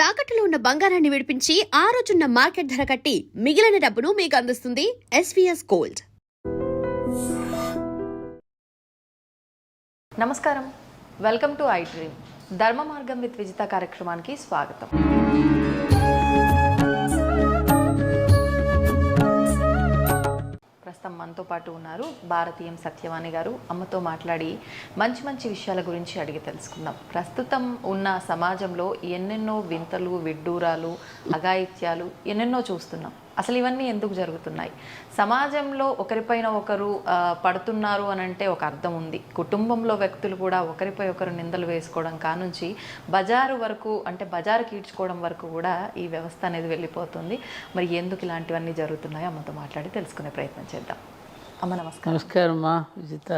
తాకట్టులో ఉన్న బంగారాన్ని విడిపించి ఆ రోజున్న మార్కెట్ ధర కట్టి మిగిలిన డబ్బును మీకు అందిస్తుంది ఎస్వీఎస్ గోల్డ్. నమస్కారం, వెల్కమ్ టు ఐ డ్రీమ్. ధర్మ మార్గం విత్ విజిత కార్యక్రమానికి స్వాగతం. ప్రస్తుతం మనతో పాటు ఉన్నారు భారతీయం సత్యవాణి గారు. అమ్మతో మాట్లాడి మంచి మంచి విషయాల గురించి అడిగి తెలుసుకుందాం. ప్రస్తుతం ఉన్న సమాజంలో ఎన్నెన్నో వింతలు, విడ్డూరాలు, అఘాయిత్యాలు ఎన్నెన్నో చూస్తున్నాం. అసలు ఇవన్నీ ఎందుకు జరుగుతున్నాయి? సమాజంలో ఒకరిపైన ఒకరు పడుతున్నారు అని అంటే ఒక అర్థం ఉంది. కుటుంబంలో వ్యక్తులు కూడా ఒకరిపై ఒకరు నిందలు వేసుకోవడం కానుంచి బజారు వరకు, అంటే బజారుకి ఈడ్చుకోవడం వరకు కూడా ఈ వ్యవస్థ అనేది వెళ్ళిపోతుంది. మరి ఎందుకు ఇలాంటివన్నీ జరుగుతున్నాయో అమ్మతో మాట్లాడి తెలుసుకునే ప్రయత్నం చేద్దాం. అమ్మ నమస్కారం. నమస్కారం అమ్మా విజిత.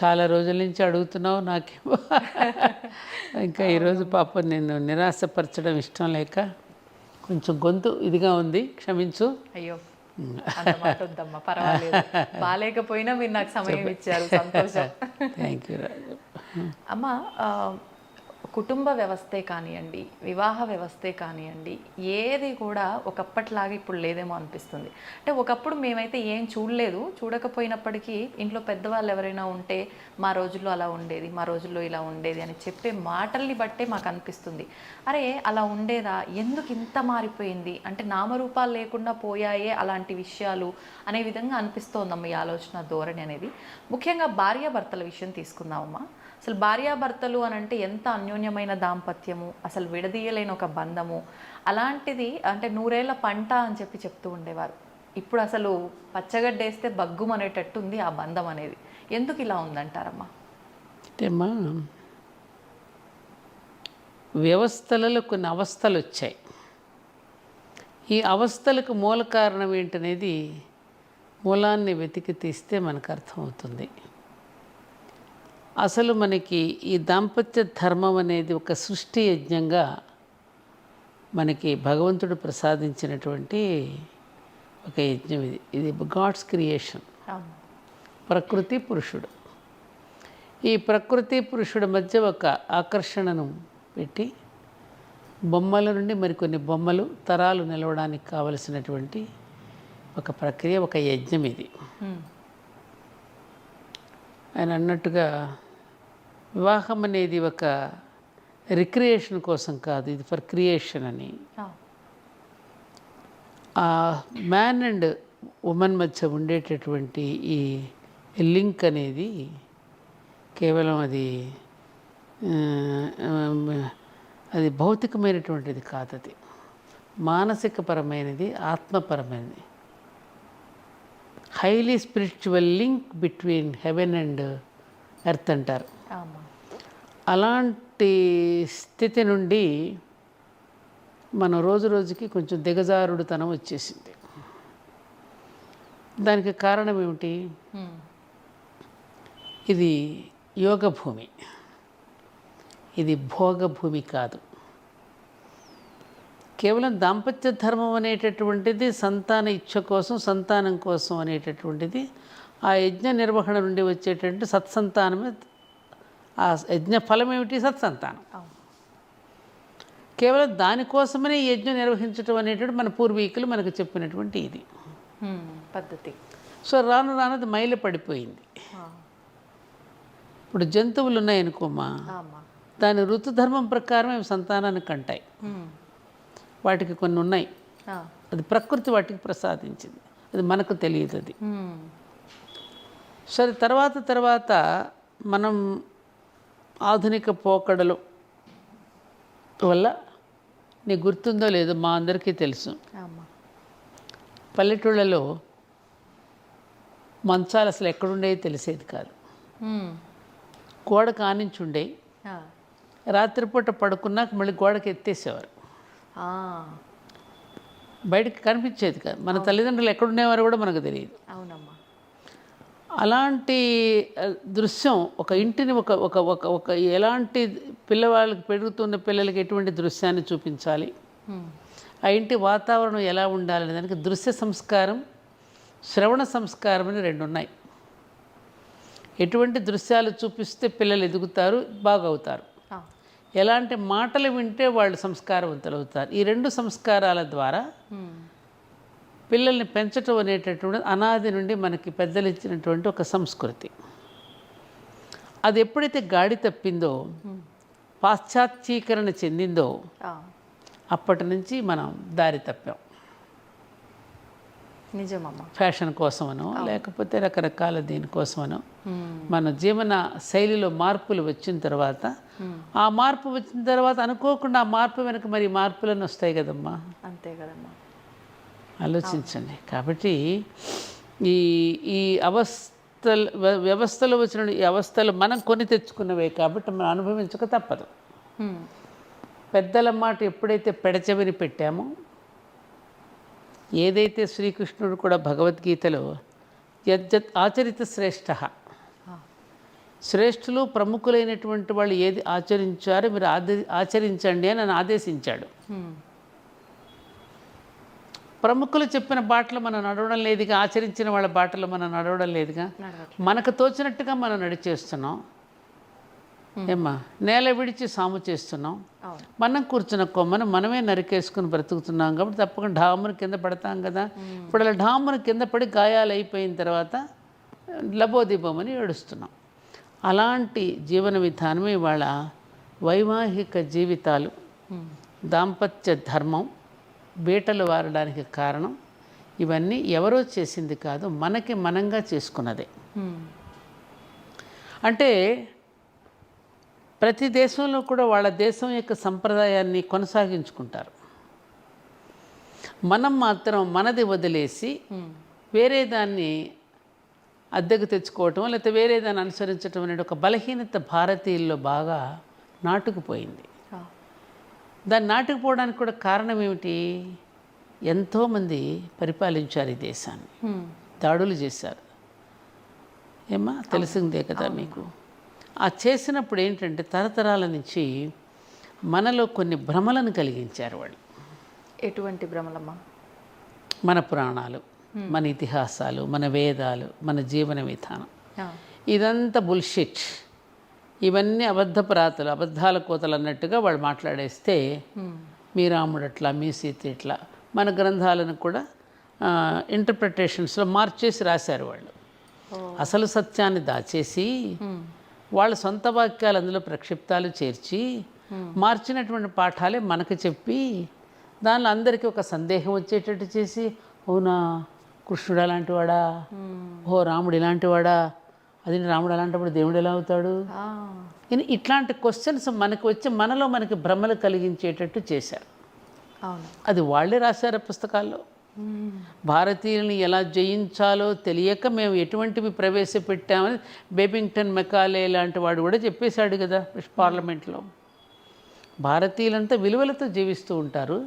చాలా రోజుల నుంచి అడుగుతున్నావు, నాకేమో ఇంకా ఈరోజు పాపం నేను నిరాశపరచడం ఇష్టం లేక కొంచెం గొంతు ఇదిగా ఉంది, క్షమించు. అయ్యో వద్దమ్మా, పర్వాలేదు. బాగాలేకపోయినా మీరు నాకు సమయం ఇచ్చారు, సంతోషం. థ్యాంక్ యూ రాజు. అమ్మ, కుటుంబ వ్యవస్థే కానివ్వండి, వివాహ వ్యవస్థే కానివ్వండి, ఏది కూడా ఒకప్పటిలాగా ఇప్పుడు లేదేమో అనిపిస్తుంది. అంటే ఒకప్పుడు మేమైతే ఏం చూడలేదు, చూడకపోయినప్పటికీ ఇంట్లో పెద్దవాళ్ళు ఎవరైనా ఉంటే మా రోజుల్లో అలా ఉండేది, మా రోజుల్లో ఇలా ఉండేది అని చెప్పే మాటల్ని బట్టే మాకు అనిపిస్తుంది, అరే అలా ఉండేదా, ఎందుకు ఇంత మారిపోయింది, అంటే నామరూపాలు లేకుండా పోయాయే అలాంటి విషయాలు అనే విధంగా అనిపిస్తోందమ్మ ఈ ఆలోచన ధోరణి అనేది. ముఖ్యంగా భార్యాభర్తల విషయం తీసుకుందామమ్మా. అసలు భార్యాభర్తలు అని అంటే ఎంత అన్యోన్యమైన దాంపత్యము, అసలు విడదీయలేని ఒక బంధము. అలాంటిది అంటే 100 ఏళ్ల పంట అని చెప్తూ ఉండేవారు. ఇప్పుడు అసలు పచ్చగడ్డేస్తే బగ్గుమనేటట్టు ఉంది ఆ బంధం అనేది. ఎందుకు ఇలా ఉందంటారమ్మా? అంటే అమ్మా, వ్యవస్థలలో కొన్ని అవస్థలు వచ్చాయి. ఈ అవస్థలకు మూల కారణం ఏంటనేది మూలాన్ని వెతికి తీస్తే మనకు అర్థమవుతుంది. అసలు మనకి ఈ దాంపత్య ధర్మం అనేది ఒక సృష్టి యజ్ఞంగా మనకి భగవంతుడు ప్రసాదించినటువంటి ఒక యజ్ఞం. ఇది గాడ్స్ క్రియేషన్. ప్రకృతి పురుషుడు, ఈ ప్రకృతి పురుషుడి మధ్య ఒక ఆకర్షణను పెట్టి బొమ్మల నుండి మరికొన్ని బొమ్మలు తరాలు నిలవడానికి కావలసినటువంటి ఒక ప్రక్రియ, ఒక యజ్ఞం ఇది. ఆయన అన్నట్టుగా వివాహం అనేది ఒక రిక్రియేషన్ కోసం కాదు, ఇది ఫర్ క్రియేషన్ అని. ఆ మ్యాన్ అండ్ ఉమెన్ మధ్య ఉండేటటువంటి ఈ లింక్ అనేది కేవలం అది భౌతికమైనటువంటిది కాదు, అది మానసికపరమైనది, ఆత్మపరమైనది. Highly spiritual link between heaven and earth అంటారు. అలాంటి స్థితి నుండి మనం రోజు రోజుకి కొంచెం దిగజారుడుతనం వచ్చేసింది. దానికి కారణం ఏమిటి? ఇది యోగ భూమి, ఇది భోగ భూమి కాదు. కేవలం దాంపత్య ధర్మం అనేటటువంటిది సంతాన ఇచ్ఛ కోసం, సంతానం కోసం అనేటటువంటిది. ఆ యజ్ఞ నిర్వహణ నుండి వచ్చేటటువంటి సత్సంతానమే. ఆ యజ్ఞ ఫలం ఏమిటి? సత్సంతానం. కేవలం దానికోసమనే ఈ యజ్ఞం నిర్వహించడం అనేటువంటి మన పూర్వీకులు మనకు చెప్పినటువంటి ఇది పద్ధతి. సో రాను రానది మైల పడిపోయింది. ఇప్పుడు జంతువులు ఉన్నాయనుకోమా, దాని ఋతుధర్మం ప్రకారం అవి సంతానాన్ని కంటాయి. వాటికి కొన్ని ఉన్నాయి, అది ప్రకృతి వాటికి ప్రసాదించింది, అది మనకు తెలియదు. అది సరే, తర్వాత మనం ఆధునిక పోకడలు వల్ల, నీకు గుర్తుందో లేదో, మా అందరికీ తెలుసు, పల్లెటూళ్ళలో మంచాలు అసలు ఎక్కడుండేవి తెలిసేది కాదు. గోడ కానించుండే, రాత్రిపూట పడుకున్నాక మళ్ళీ గోడకి ఎత్తేసేవారు, బయటకు కనిపించేది కాదు. మన తల్లిదండ్రులు ఎక్కడుండేవారు కూడా మనకు తెలియదు. అవునమ్మా. అలాంటి దృశ్యం ఒక ఇంటిని ఒక ఎలాంటి పిల్లవాళ్ళకి, పెరుగుతున్న పిల్లలకి ఎటువంటి దృశ్యాన్ని చూపించాలి, ఆ ఇంటి వాతావరణం ఎలా ఉండాలనే దానికి దృశ్య సంస్కారం, శ్రవణ సంస్కారం అని 2 ఉన్నాయి. ఎటువంటి దృశ్యాలు చూపిస్తే పిల్లలు ఎదుగుతారు, బాగవుతారు, ఎలాంటి మాటలు వింటే వాళ్ళు సంస్కారవంతులు అవుతారు. ఈ 2 సంస్కారాల ద్వారా పిల్లల్ని పెంచటం అనేటటువంటి అనాది నుండి మనకి పెద్దలు ఇచ్చినటువంటి ఒక సంస్కృతి. అది ఎప్పుడైతే గాడి తప్పిందో, పాశ్చాత్యీకరణ చెందిందో అప్పటి నుంచి మనం దారి తప్పాం. నిజమమ్మా. ఫ్యాషన్ కోసమనో లేకపోతే రకరకాల దీనికోసమనో మన జీవన శైలిలో మార్పులు వచ్చిన తర్వాత, ఆ మార్పు వచ్చిన తర్వాత అనుకోకుండా ఆ మార్పు వెనక మరి మార్పులను వస్తాయి కదమ్మా. అంతే కదమ్మా. ఆలోచించండి. కాబట్టి ఈ ఈ వ్యవస్థలో వచ్చిన ఈ అవస్థలు మనం కొని తెచ్చుకున్నవే కాబట్టి మనం అనుభవించక తప్పదు. పెద్దల మాట ఎప్పుడైతే పెడచెవిని పెట్టామో, ఏదైతే శ్రీకృష్ణుడు కూడా భగవద్గీతలో యజ్జత్ ఆచరిత శ్రేష్ఠ, శ్రేష్ఠులు ప్రముఖులైనటువంటి వాళ్ళు ఏది ఆచరించారో మీరు ఆచరించండి అని నన్ను ఆదేశించాడు. ప్రముఖులు చెప్పిన బాటలు మనం నడవడం లేదుగా, ఆచరించిన వాళ్ళ బాటలు మనం నడవడం లేదుగా, మనకు తోచినట్టుగా మనం నడిచేస్తున్నాం. ఏమ్మా, నేల విడిచి సాము చేస్తున్నాం. మనం కూర్చున్న కొమ్మను మనమే నరికేసుకుని బ్రతుకుతున్నాం కాబట్టి తప్పకుండా ఢామును కింద పడతాం కదా. ఇప్పుడు అలా ఢామును కింద పడి గాయాలు అయిపోయిన తర్వాత లబోదిబోమని ఏడుస్తున్నాం. అలాంటి జీవన విధానం ఇవాళ వైవాహిక జీవితాలు, దాంపత్య ధర్మం బీటలు వారడానికి కారణం ఇవన్నీ ఎవరో చేసింది కాదు, మనకి మనంగా చేసుకున్నదే. అంటే ప్రతి దేశంలో కూడా వాళ్ళ దేశం యొక్క సంప్రదాయాన్ని కొనసాగించుకుంటారు. మనం మాత్రం మనది వదిలేసి వేరే దాన్ని అద్దెకు తెచ్చుకోవటం లేకపోతే వేరే దాన్ని అనుసరించడం అనేది ఒక బలహీనత భారతీయుల్లో బాగా నాటుకుపోయింది. దాన్ని నాటుకుపోవడానికి కూడా కారణం ఏమిటి? ఎంతోమంది పరిపాలించారు ఈ దేశాన్ని, దాడులు చేశారు. ఏమ్మా, తెలిసిందే కదా మీకు. ఆ చేసినప్పుడు ఏంటంటే తరతరాల నుంచి మనలో కొన్ని భ్రమలను కలిగించారు వాళ్ళు. ఎటువంటి భ్రమలమ్మా? మన పురాణాలు, మన ఇతిహాసాలు, మన వేదాలు, మన జీవన విధానం ఇదంతా బుల్షిట్. ఇవన్నీ అబద్ధపురాతలు, అబద్ధాల కోతలు అన్నట్టుగా వాళ్ళు మాట్లాడేస్తే మీ రాముడు అట్లా, మీ సీత ఇట్లా, మన గ్రంథాలను కూడా ఇంటర్ప్రిటేషన్స్లో మార్చేసి రాశారు వాళ్ళు. అసలు సత్యాన్ని దాచేసి వాళ్ళ సొంత వాక్యాలు అందులో ప్రక్షిప్తాలు చేర్చి మార్చినటువంటి పాఠాలే మనకు చెప్పి దానిలో అందరికీ ఒక సందేహం వచ్చేటట్టు చేసి, అవునా కృష్ణుడు అలాంటి వాడా, ఓ రాముడు ఇలాంటి వాడా, అది రాముడు అలాంటప్పుడు దేవుడు ఎలా అవుతాడు, ఇట్లాంటి క్వశ్చన్స్ మనకు వచ్చి మనలో మనకి భ్రమలు కలిగించేటట్టు చేశారు. అది వాళ్ళే రాశారు పుస్తకాల్లో. భారతీయుల్ని ఎలా జయించాలో తెలియక మేము ఎటువంటివి ప్రవేశపెట్టామని బేబింగ్టన్ మెకాలే లాంటి వాడు కూడా చెప్పేశాడు కదా పార్లమెంట్లో. భారతీయులంతా విలువలతో జీవిస్తూ ఉంటారు.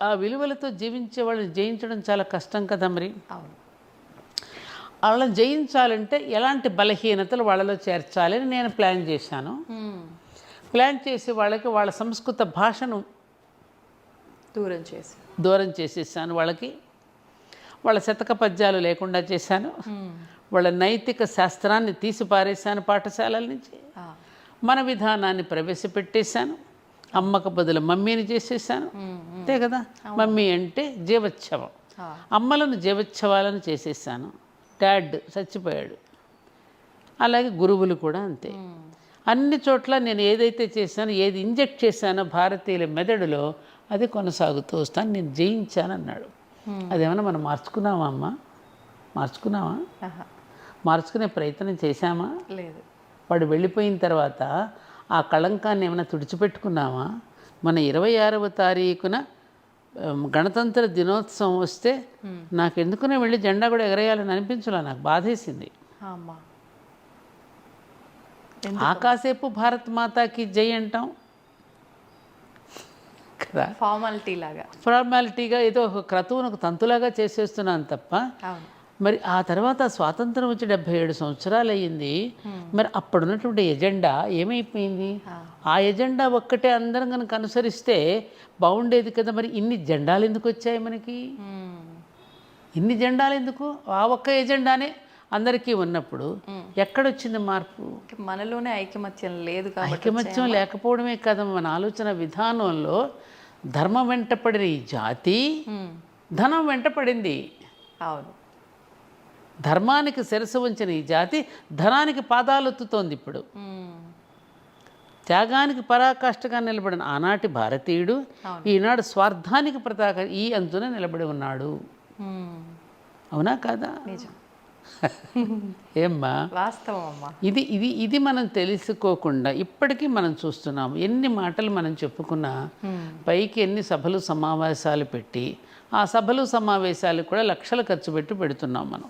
ఆ విలువలతో జీవించే వాళ్ళని జయించడం చాలా కష్టం కదా. మరి వాళ్ళని జయించాలంటే ఎలాంటి బలహీనతలు వాళ్ళలో చేర్చాలని నేను ప్లాన్ చేశాను. ప్లాన్ చేసి వాళ్ళకి వాళ్ళ సంస్కృత భాషను దూరం చేసేసాను. వాళ్ళకి వాళ్ళ శతక పద్యాలు లేకుండా చేశాను. వాళ్ళ నైతిక శాస్త్రాన్ని తీసి పారేశాను పాఠశాలల నుంచి. మన విధానాన్ని ప్రవేశపెట్టేశాను. అమ్మకు బదులు మమ్మీని చేసేసాను. అంతే కదా. మమ్మీ అంటే జీవోత్సవం, అమ్మలను జీవోత్సవాలను చేసేసాను. డాడ్ చచ్చిపోయాడు. అలాగే గురువులు కూడా అంతే. అన్ని చోట్ల నేను ఏదైతే చేశానో, ఏది ఇంజెక్ట్ చేశానో భారతీయుల మెదడులో అది కొనసాగుతూ వస్తాను. నేను జయించాను అన్నాడు. అదేమన్నా మనం మార్చుకున్నామా అమ్మ? మార్చుకున్నామా? మార్చుకునే ప్రయత్నం చేశామా? లేదు. వాడు వెళ్ళిపోయిన తర్వాత ఆ కళంకాన్ని ఏమైనా తుడిచిపెట్టుకున్నామా? మన 26వ తారీఖున గణతంత్ర దినోత్సవం వస్తే నాకు ఎందుకునే వెళ్ళి జెండా కూడా ఎగరేయాలని అనిపించలే. నాకు బాధేసింది. ఆకాసేపు భారత్ మాతాకి జై అంటాం కదా, ఫార్మాలిటీగా ఏదో ఒక క్రతువును ఒక తంతులాగా చేసేస్తున్నాను తప్ప. మరి ఆ తర్వాత స్వాతంత్రం వచ్చి 77 సంవత్సరాలు అయ్యింది. మరి అప్పుడున్నటువంటి ఎజెండా ఏమైపోయింది? ఆ ఎజెండా ఒక్కటే అందరం కనుక అనుసరిస్తే బాగుండేది కదా. మరి ఇన్ని జెండాలు ఎందుకు వచ్చాయి మనకి? ఇన్ని జెండాలు ఎందుకు? ఆ ఒక్క ఎజెండానే అందరికీ ఉన్నప్పుడు ఎక్కడొచ్చింది మార్పు? మనలోనే ఐకమత్యం లేదు కాబట్టి ఐకమత్యం లేకపోవడమే కదా, మన ఆలోచన విధానంలో ధర్మం వెంటపడిన ఈ జాతి ధనం వెంటపడింది. అవును, ధర్మానికి శిరస్సు వంచిన ఈ జాతి ధనానికి పాదాలెత్తుతోంది ఇప్పుడు. త్యాగానికి పరాకాష్ఠగా నిలబడిన ఆనాటి భారతీయుడు ఈనాడు స్వార్థానికి పతాక ఈ అంచున నిలబడి ఉన్నాడు. అవునా కాదా? నిజం. ఏమ్మా వాస్తవం అమ్మా. ఇది ఇది ఇది మనం తెలుసుకోకుండా ఇప్పటికీ మనం చూస్తున్నాం. ఎన్ని మాటలు మనం చెప్పుకున్నా, పైకి ఎన్ని సభలు సమావేశాలు పెట్టి, ఆ సభలు సమావేశాలకు కూడా లక్షలు ఖర్చు పెట్టి పెడుతున్నాం మనం.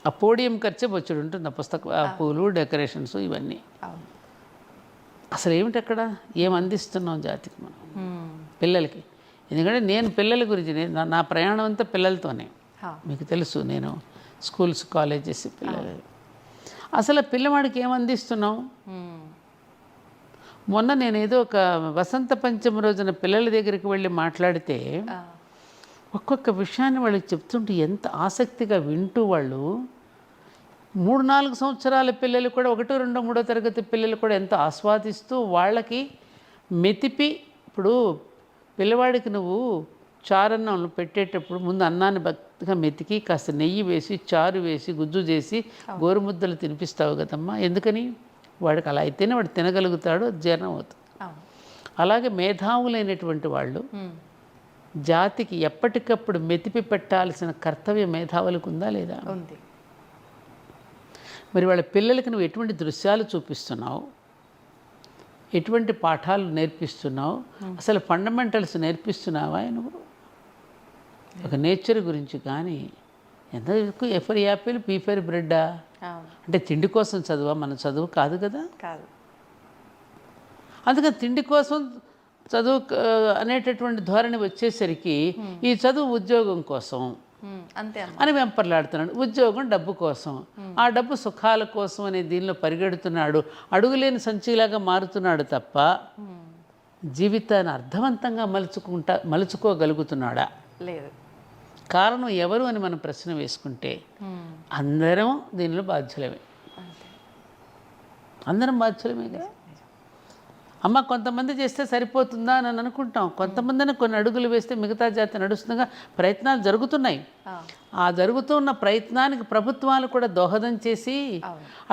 ఆ పోడియం ఖర్చే బొచ్చుడు ఉంటుంది, ఆ పుస్తక ఆ పూలు డెకరేషన్స్ ఇవన్నీ. అసలు ఏమిటి అక్కడ ఏం అందిస్తున్నాం జాతికి మనం, పిల్లలకి? ఎందుకంటే నేను పిల్లల గురించి నా ప్రయాణం అంతా పిల్లలతోనే. మీకు తెలుసు, నేను స్కూల్స్ కాలేజెస్ పిల్లలు. అసలు పిల్లవాడికి ఏం అందిస్తున్నాం? మొన్న నేను ఏదో ఒక వసంత పంచమి రోజున పిల్లల దగ్గరికి వెళ్ళి మాట్లాడితే ఒక్కొక్క విషయాన్ని వాళ్ళకి చెప్తుంటే ఎంత ఆసక్తిగా వింటూ, వాళ్ళు 3-4 సంవత్సరాల పిల్లలు కూడా 1, 2, 3 తరగతి పిల్లలు కూడా ఎంత ఆస్వాదిస్తూ వాళ్ళకి మెతిపి. ఇప్పుడు పిల్లవాడికి నువ్వు చారన్నం పెట్టేటప్పుడు ముందు అన్నాన్ని భక్తిగా మెతికి కాస్త నెయ్యి వేసి చారు వేసి గుజ్జు చేసి గోరుముద్దలు తినిపిస్తావు కదమ్మా. ఎందుకని? వాడికి అలా అయితేనే వాడు తినగలుగుతాడు, జీర్ణం అవుతుంది. అలాగే మేధావులైనటువంటి వాళ్ళు జాతికి ఎప్పటికప్పుడు మెతిపి పెట్టాల్సిన కర్తవ్యం మేధావులకు ఉందా లేదా? ఉంది. మరి వాళ్ళ పిల్లలకి నువ్వు ఎటువంటి దృశ్యాలు చూపిస్తున్నావు, ఎటువంటి పాఠాలు నేర్పిస్తున్నావు, అసలు ఫండమెంటల్స్ నేర్పిస్తున్నావా నువ్వు? ఒక నేచర్ గురించి కానీ ఎంత A for apple P for బ్రెడ్డా అంటే తిండి కోసం చదువా? మన చదువు కాదు కదా. కాదు. అందుకని తిండి కోసం చదువు అనేటటువంటి ధోరణి వచ్చేసరికి ఈ చదువు ఉద్యోగం కోసం అంతే అని వెంపర్లాడుతున్నాడు. ఉద్యోగం డబ్బు కోసం, ఆ డబ్బు సుఖాల కోసం అనే దీనిలో పరిగెడుతున్నాడు. అడుగులేని సంచిలాగా మారుతున్నాడు తప్ప జీవితాన్ని అర్థవంతంగా మలుచుకోగలుగుతున్నాడా? లేదు. కారణం ఎవరు అని మనం ప్రశ్న వేసుకుంటే అందరం దీనిలో బాధ్యులమే. అందరం బాధ్యులమే కదా. అమ్మ కొంతమంది చేస్తే సరిపోతుందా అని అనుకుంటాం. కొంతమందిని కొన్ని అడుగులు వేస్తే మిగతా జాతి నడుస్తుండగా ప్రయత్నాలు జరుగుతున్నాయి. ఆ జరుగుతున్న ప్రయత్నానికి ప్రభుత్వాలు కూడా దోహదం చేసి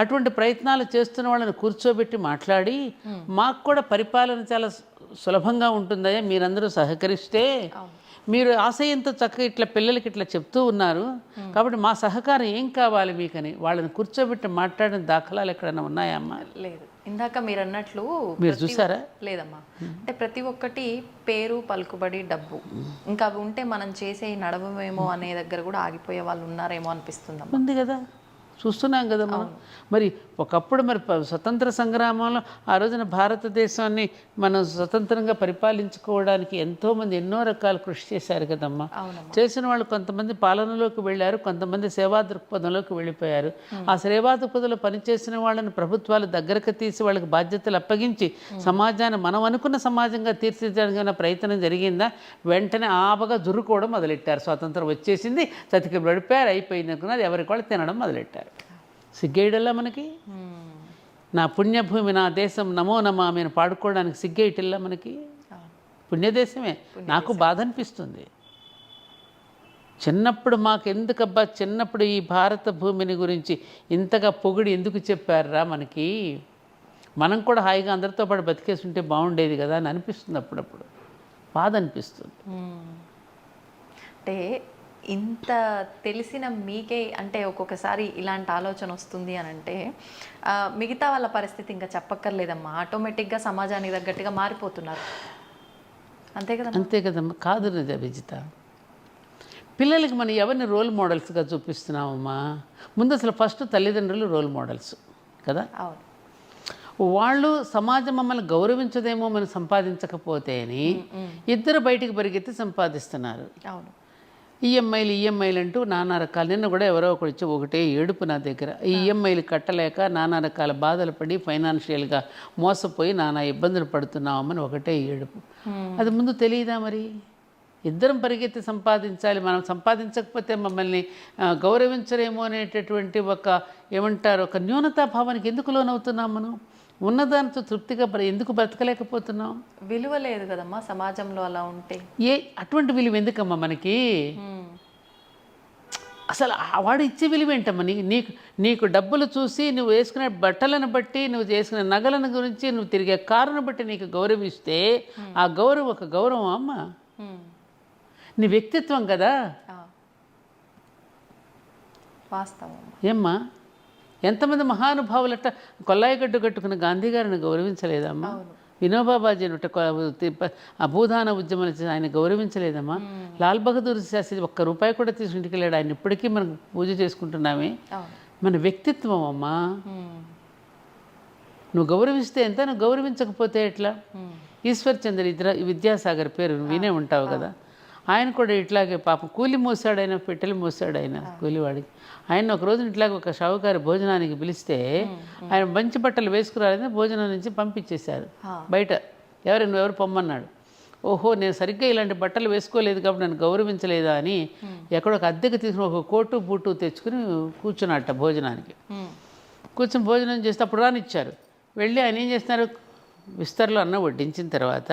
అటువంటి ప్రయత్నాలు చేస్తున్న వాళ్ళని కూర్చోబెట్టి మాట్లాడి, మాకు కూడా పరిపాలన చాలా సులభంగా ఉంటుందయ్యా మీరందరూ సహకరిస్తే, మీరు ఆశయంతో చక్కగా ఇట్లా పిల్లలకి ఇట్లా చెప్తూ ఉన్నారు కాబట్టి మా సహకారం ఏం కావాలి మీకని వాళ్ళని కూర్చోబెట్టి మాట్లాడిన దాఖలాలు ఎక్కడైనా ఉన్నాయా అమ్మా? లేదు. ఇందాక మీరు అన్నట్లు మీరు చూసారా? లేదమ్మా. అంటే ప్రతి ఒక్కటి పేరు, పలుకుబడి, డబ్బు, ఇంకా అవి ఉంటే మనం చేసే నడవమేమో అనే దగ్గర కూడా ఆగిపోయే వాళ్ళు ఉన్నారేమో అనిపిస్తుందమ్మా. ఉంది కదా, చూస్తున్నాం కదా మనం. మరి ఒకప్పుడు మరి స్వతంత్ర సంగ్రామంలో ఆ రోజున భారతదేశాన్ని మనం స్వతంత్రంగా పరిపాలించుకోవడానికి ఎంతోమంది ఎన్నో రకాల కృషి చేశారు కదమ్మా. చేసిన వాళ్ళు కొంతమంది పాలనలోకి వెళ్ళారు, కొంతమంది సేవా దృక్పథంలోకి వెళ్ళిపోయారు. ఆ సేవా దృక్పథంలో పనిచేసిన వాళ్ళని ప్రభుత్వాలు దగ్గరకు తీసి వాళ్ళకి బాధ్యతలు అప్పగించి సమాజాన్ని మనం అనుకున్న సమాజంగా తీర్చిదిద్దడానికి ప్రయత్నం జరిగిందా? వెంటనే ఆపగా జురుకోవడం మొదలెట్టారు. స్వాతంత్రం వచ్చేసింది, చతికి పడిపోయారు, అయిపోయింది అనుకున్నది, ఎవరికి వాళ్ళు తినడం మొదలెట్టారు. సిగ్గేయడల్లా మనకి? నా పుణ్యభూమి నా దేశం నమో నమామి అని పాడుకోవడానికి సిగ్గేయటల్లా మనకి? పుణ్యదేశమే. నాకు బాధ అనిపిస్తుంది. చిన్నప్పుడు మాకు ఎందుకబ్బా చిన్నప్పుడు ఈ భారత భూమిని గురించి ఇంతగా పొగిడి ఎందుకు చెప్పారా మనకి? మనం కూడా హాయిగా అందరితో పాటు బతికేసి ఉంటే బాగుండేది కదా అని అనిపిస్తుంది. అప్పుడప్పుడు బాధ అనిపిస్తుంది. అంటే ఇంత తెలిసిన మీకే అంటే ఒక్కొక్కసారి ఇలాంటి ఆలోచన వస్తుంది అని అంటే మిగతా వాళ్ళ పరిస్థితి ఇంకా చెప్పక్కర్లేదమ్మా. ఆటోమేటిక్గా సమాజానికి తగ్గట్టుగా మారిపోతున్నారు. అంతే కదా? అంతే కదమ్మా. కాదు విజిత, పిల్లలకి మనం ఎవరిని రోల్ మోడల్స్గా చూపిస్తున్నామమ్మా? ముందు అసలు ఫస్ట్ తల్లిదండ్రులు రోల్ మోడల్స్ కదా. అవును. వాళ్ళు సమాజం మమ్మల్ని గౌరవించదేమో మనం సంపాదించకపోతే అని ఇద్దరు బయటికి పరిగెత్తి సంపాదిస్తున్నారు. అవును. ఈఎంఐలు అంటూ నానా రకాలు. నిన్న కూడా ఎవరో ఒకటి వచ్చి ఒకటే ఏడుపు నా దగ్గర. ఈ ఈఎంఐలు కట్టలేక నానా రకాల బాధలు పడి ఫైనాన్షియల్గా మోసపోయి నానా ఇబ్బందులు పడుతున్నామని ఒకటే ఏడుపు. అది ముందు తెలియదా మరి? ఇద్దరం పరిగెత్తి సంపాదించాలి, మనం సంపాదించకపోతే మమ్మల్ని గౌరవించరేమో అనేటటువంటి ఒక ఏమంటారు ఒక న్యూనతాభావానికి ఎందుకు లోనవుతున్నాం మనం? ఉన్నదానితో తృప్తిగా ఎందుకు బ్రతకలేకపోతున్నాం? విలువ లేదు కదమ్మా సమాజంలో అలా ఉంటే. అటువంటి విలువ ఎందుకమ్మా మనకి? అసలు వాడు ఇచ్చే విలువ ఏంటమ్మా? నీకు డబ్బులు చూసి నువ్వు వేసుకునే బట్టలను బట్టి, నువ్వు చేసుకునే నగలను గురించి, నువ్వు తిరిగే కారును బట్టి నీకు గౌరవిస్తే ఆ గౌరవం ఒక గౌరవం అమ్మా? నీ వ్యక్తిత్వం కదా. వాస్తవం. ఏమ్మా, ఎంతమంది మహానుభావులట కొల్లాయిగడ్డు కట్టుకున్న గాంధీ గారిని గౌరవించలేదమ్మా? వినోబాబాజీ అభూదాన ఉద్యమం ఆయన గౌరవించలేదమ్మా? లాల్ బహదూర్ శాస్త్రి ₹1 కూడా తీసుకుని ఇంటికి వెళ్ళాడు. ఆయన ఇప్పటికీ మనం పూజ చేసుకుంటున్నామే. మన వ్యక్తిత్వం అమ్మా. నువ్వు గౌరవిస్తే ఎంత, నువ్వు గౌరవించకపోతే ఎట్లా? ఈశ్వర్ చంద్ర విద్యాసాగర్ పేరు వినే ఉంటావు కదా. ఆయన కూడా ఇట్లాగే పాపం కూలి మోసాడు, ఆయన పెట్టెలు మోసాడు ఆయన కూలివాడికి. ఆయన ఒకరోజు ఇట్లాగే ఒక షావుకారి భోజనానికి పిలిస్తే ఆయన మంచి బట్టలు వేసుకురాలని భోజనం నుంచి పంపించేశారు బయట. నువ్వెవరు పొమ్మన్నాడు. ఓహో, నేను సరిగ్గా ఇలాంటి బట్టలు వేసుకోలేదు కాబట్టి నన్ను గౌరవించలేదా అని ఎక్కడో ఒక అద్దెకి తీసుకుని ఒక కోటు బూటు తెచ్చుకుని కూర్చున్నట్ట భోజనానికి. కూర్చొని భోజనం చేస్తే అప్పుడు రానిచ్చారు. వెళ్ళి ఆయన ఏం చేస్తున్నారు, విస్తరలో అన్నం వడ్డించిన తర్వాత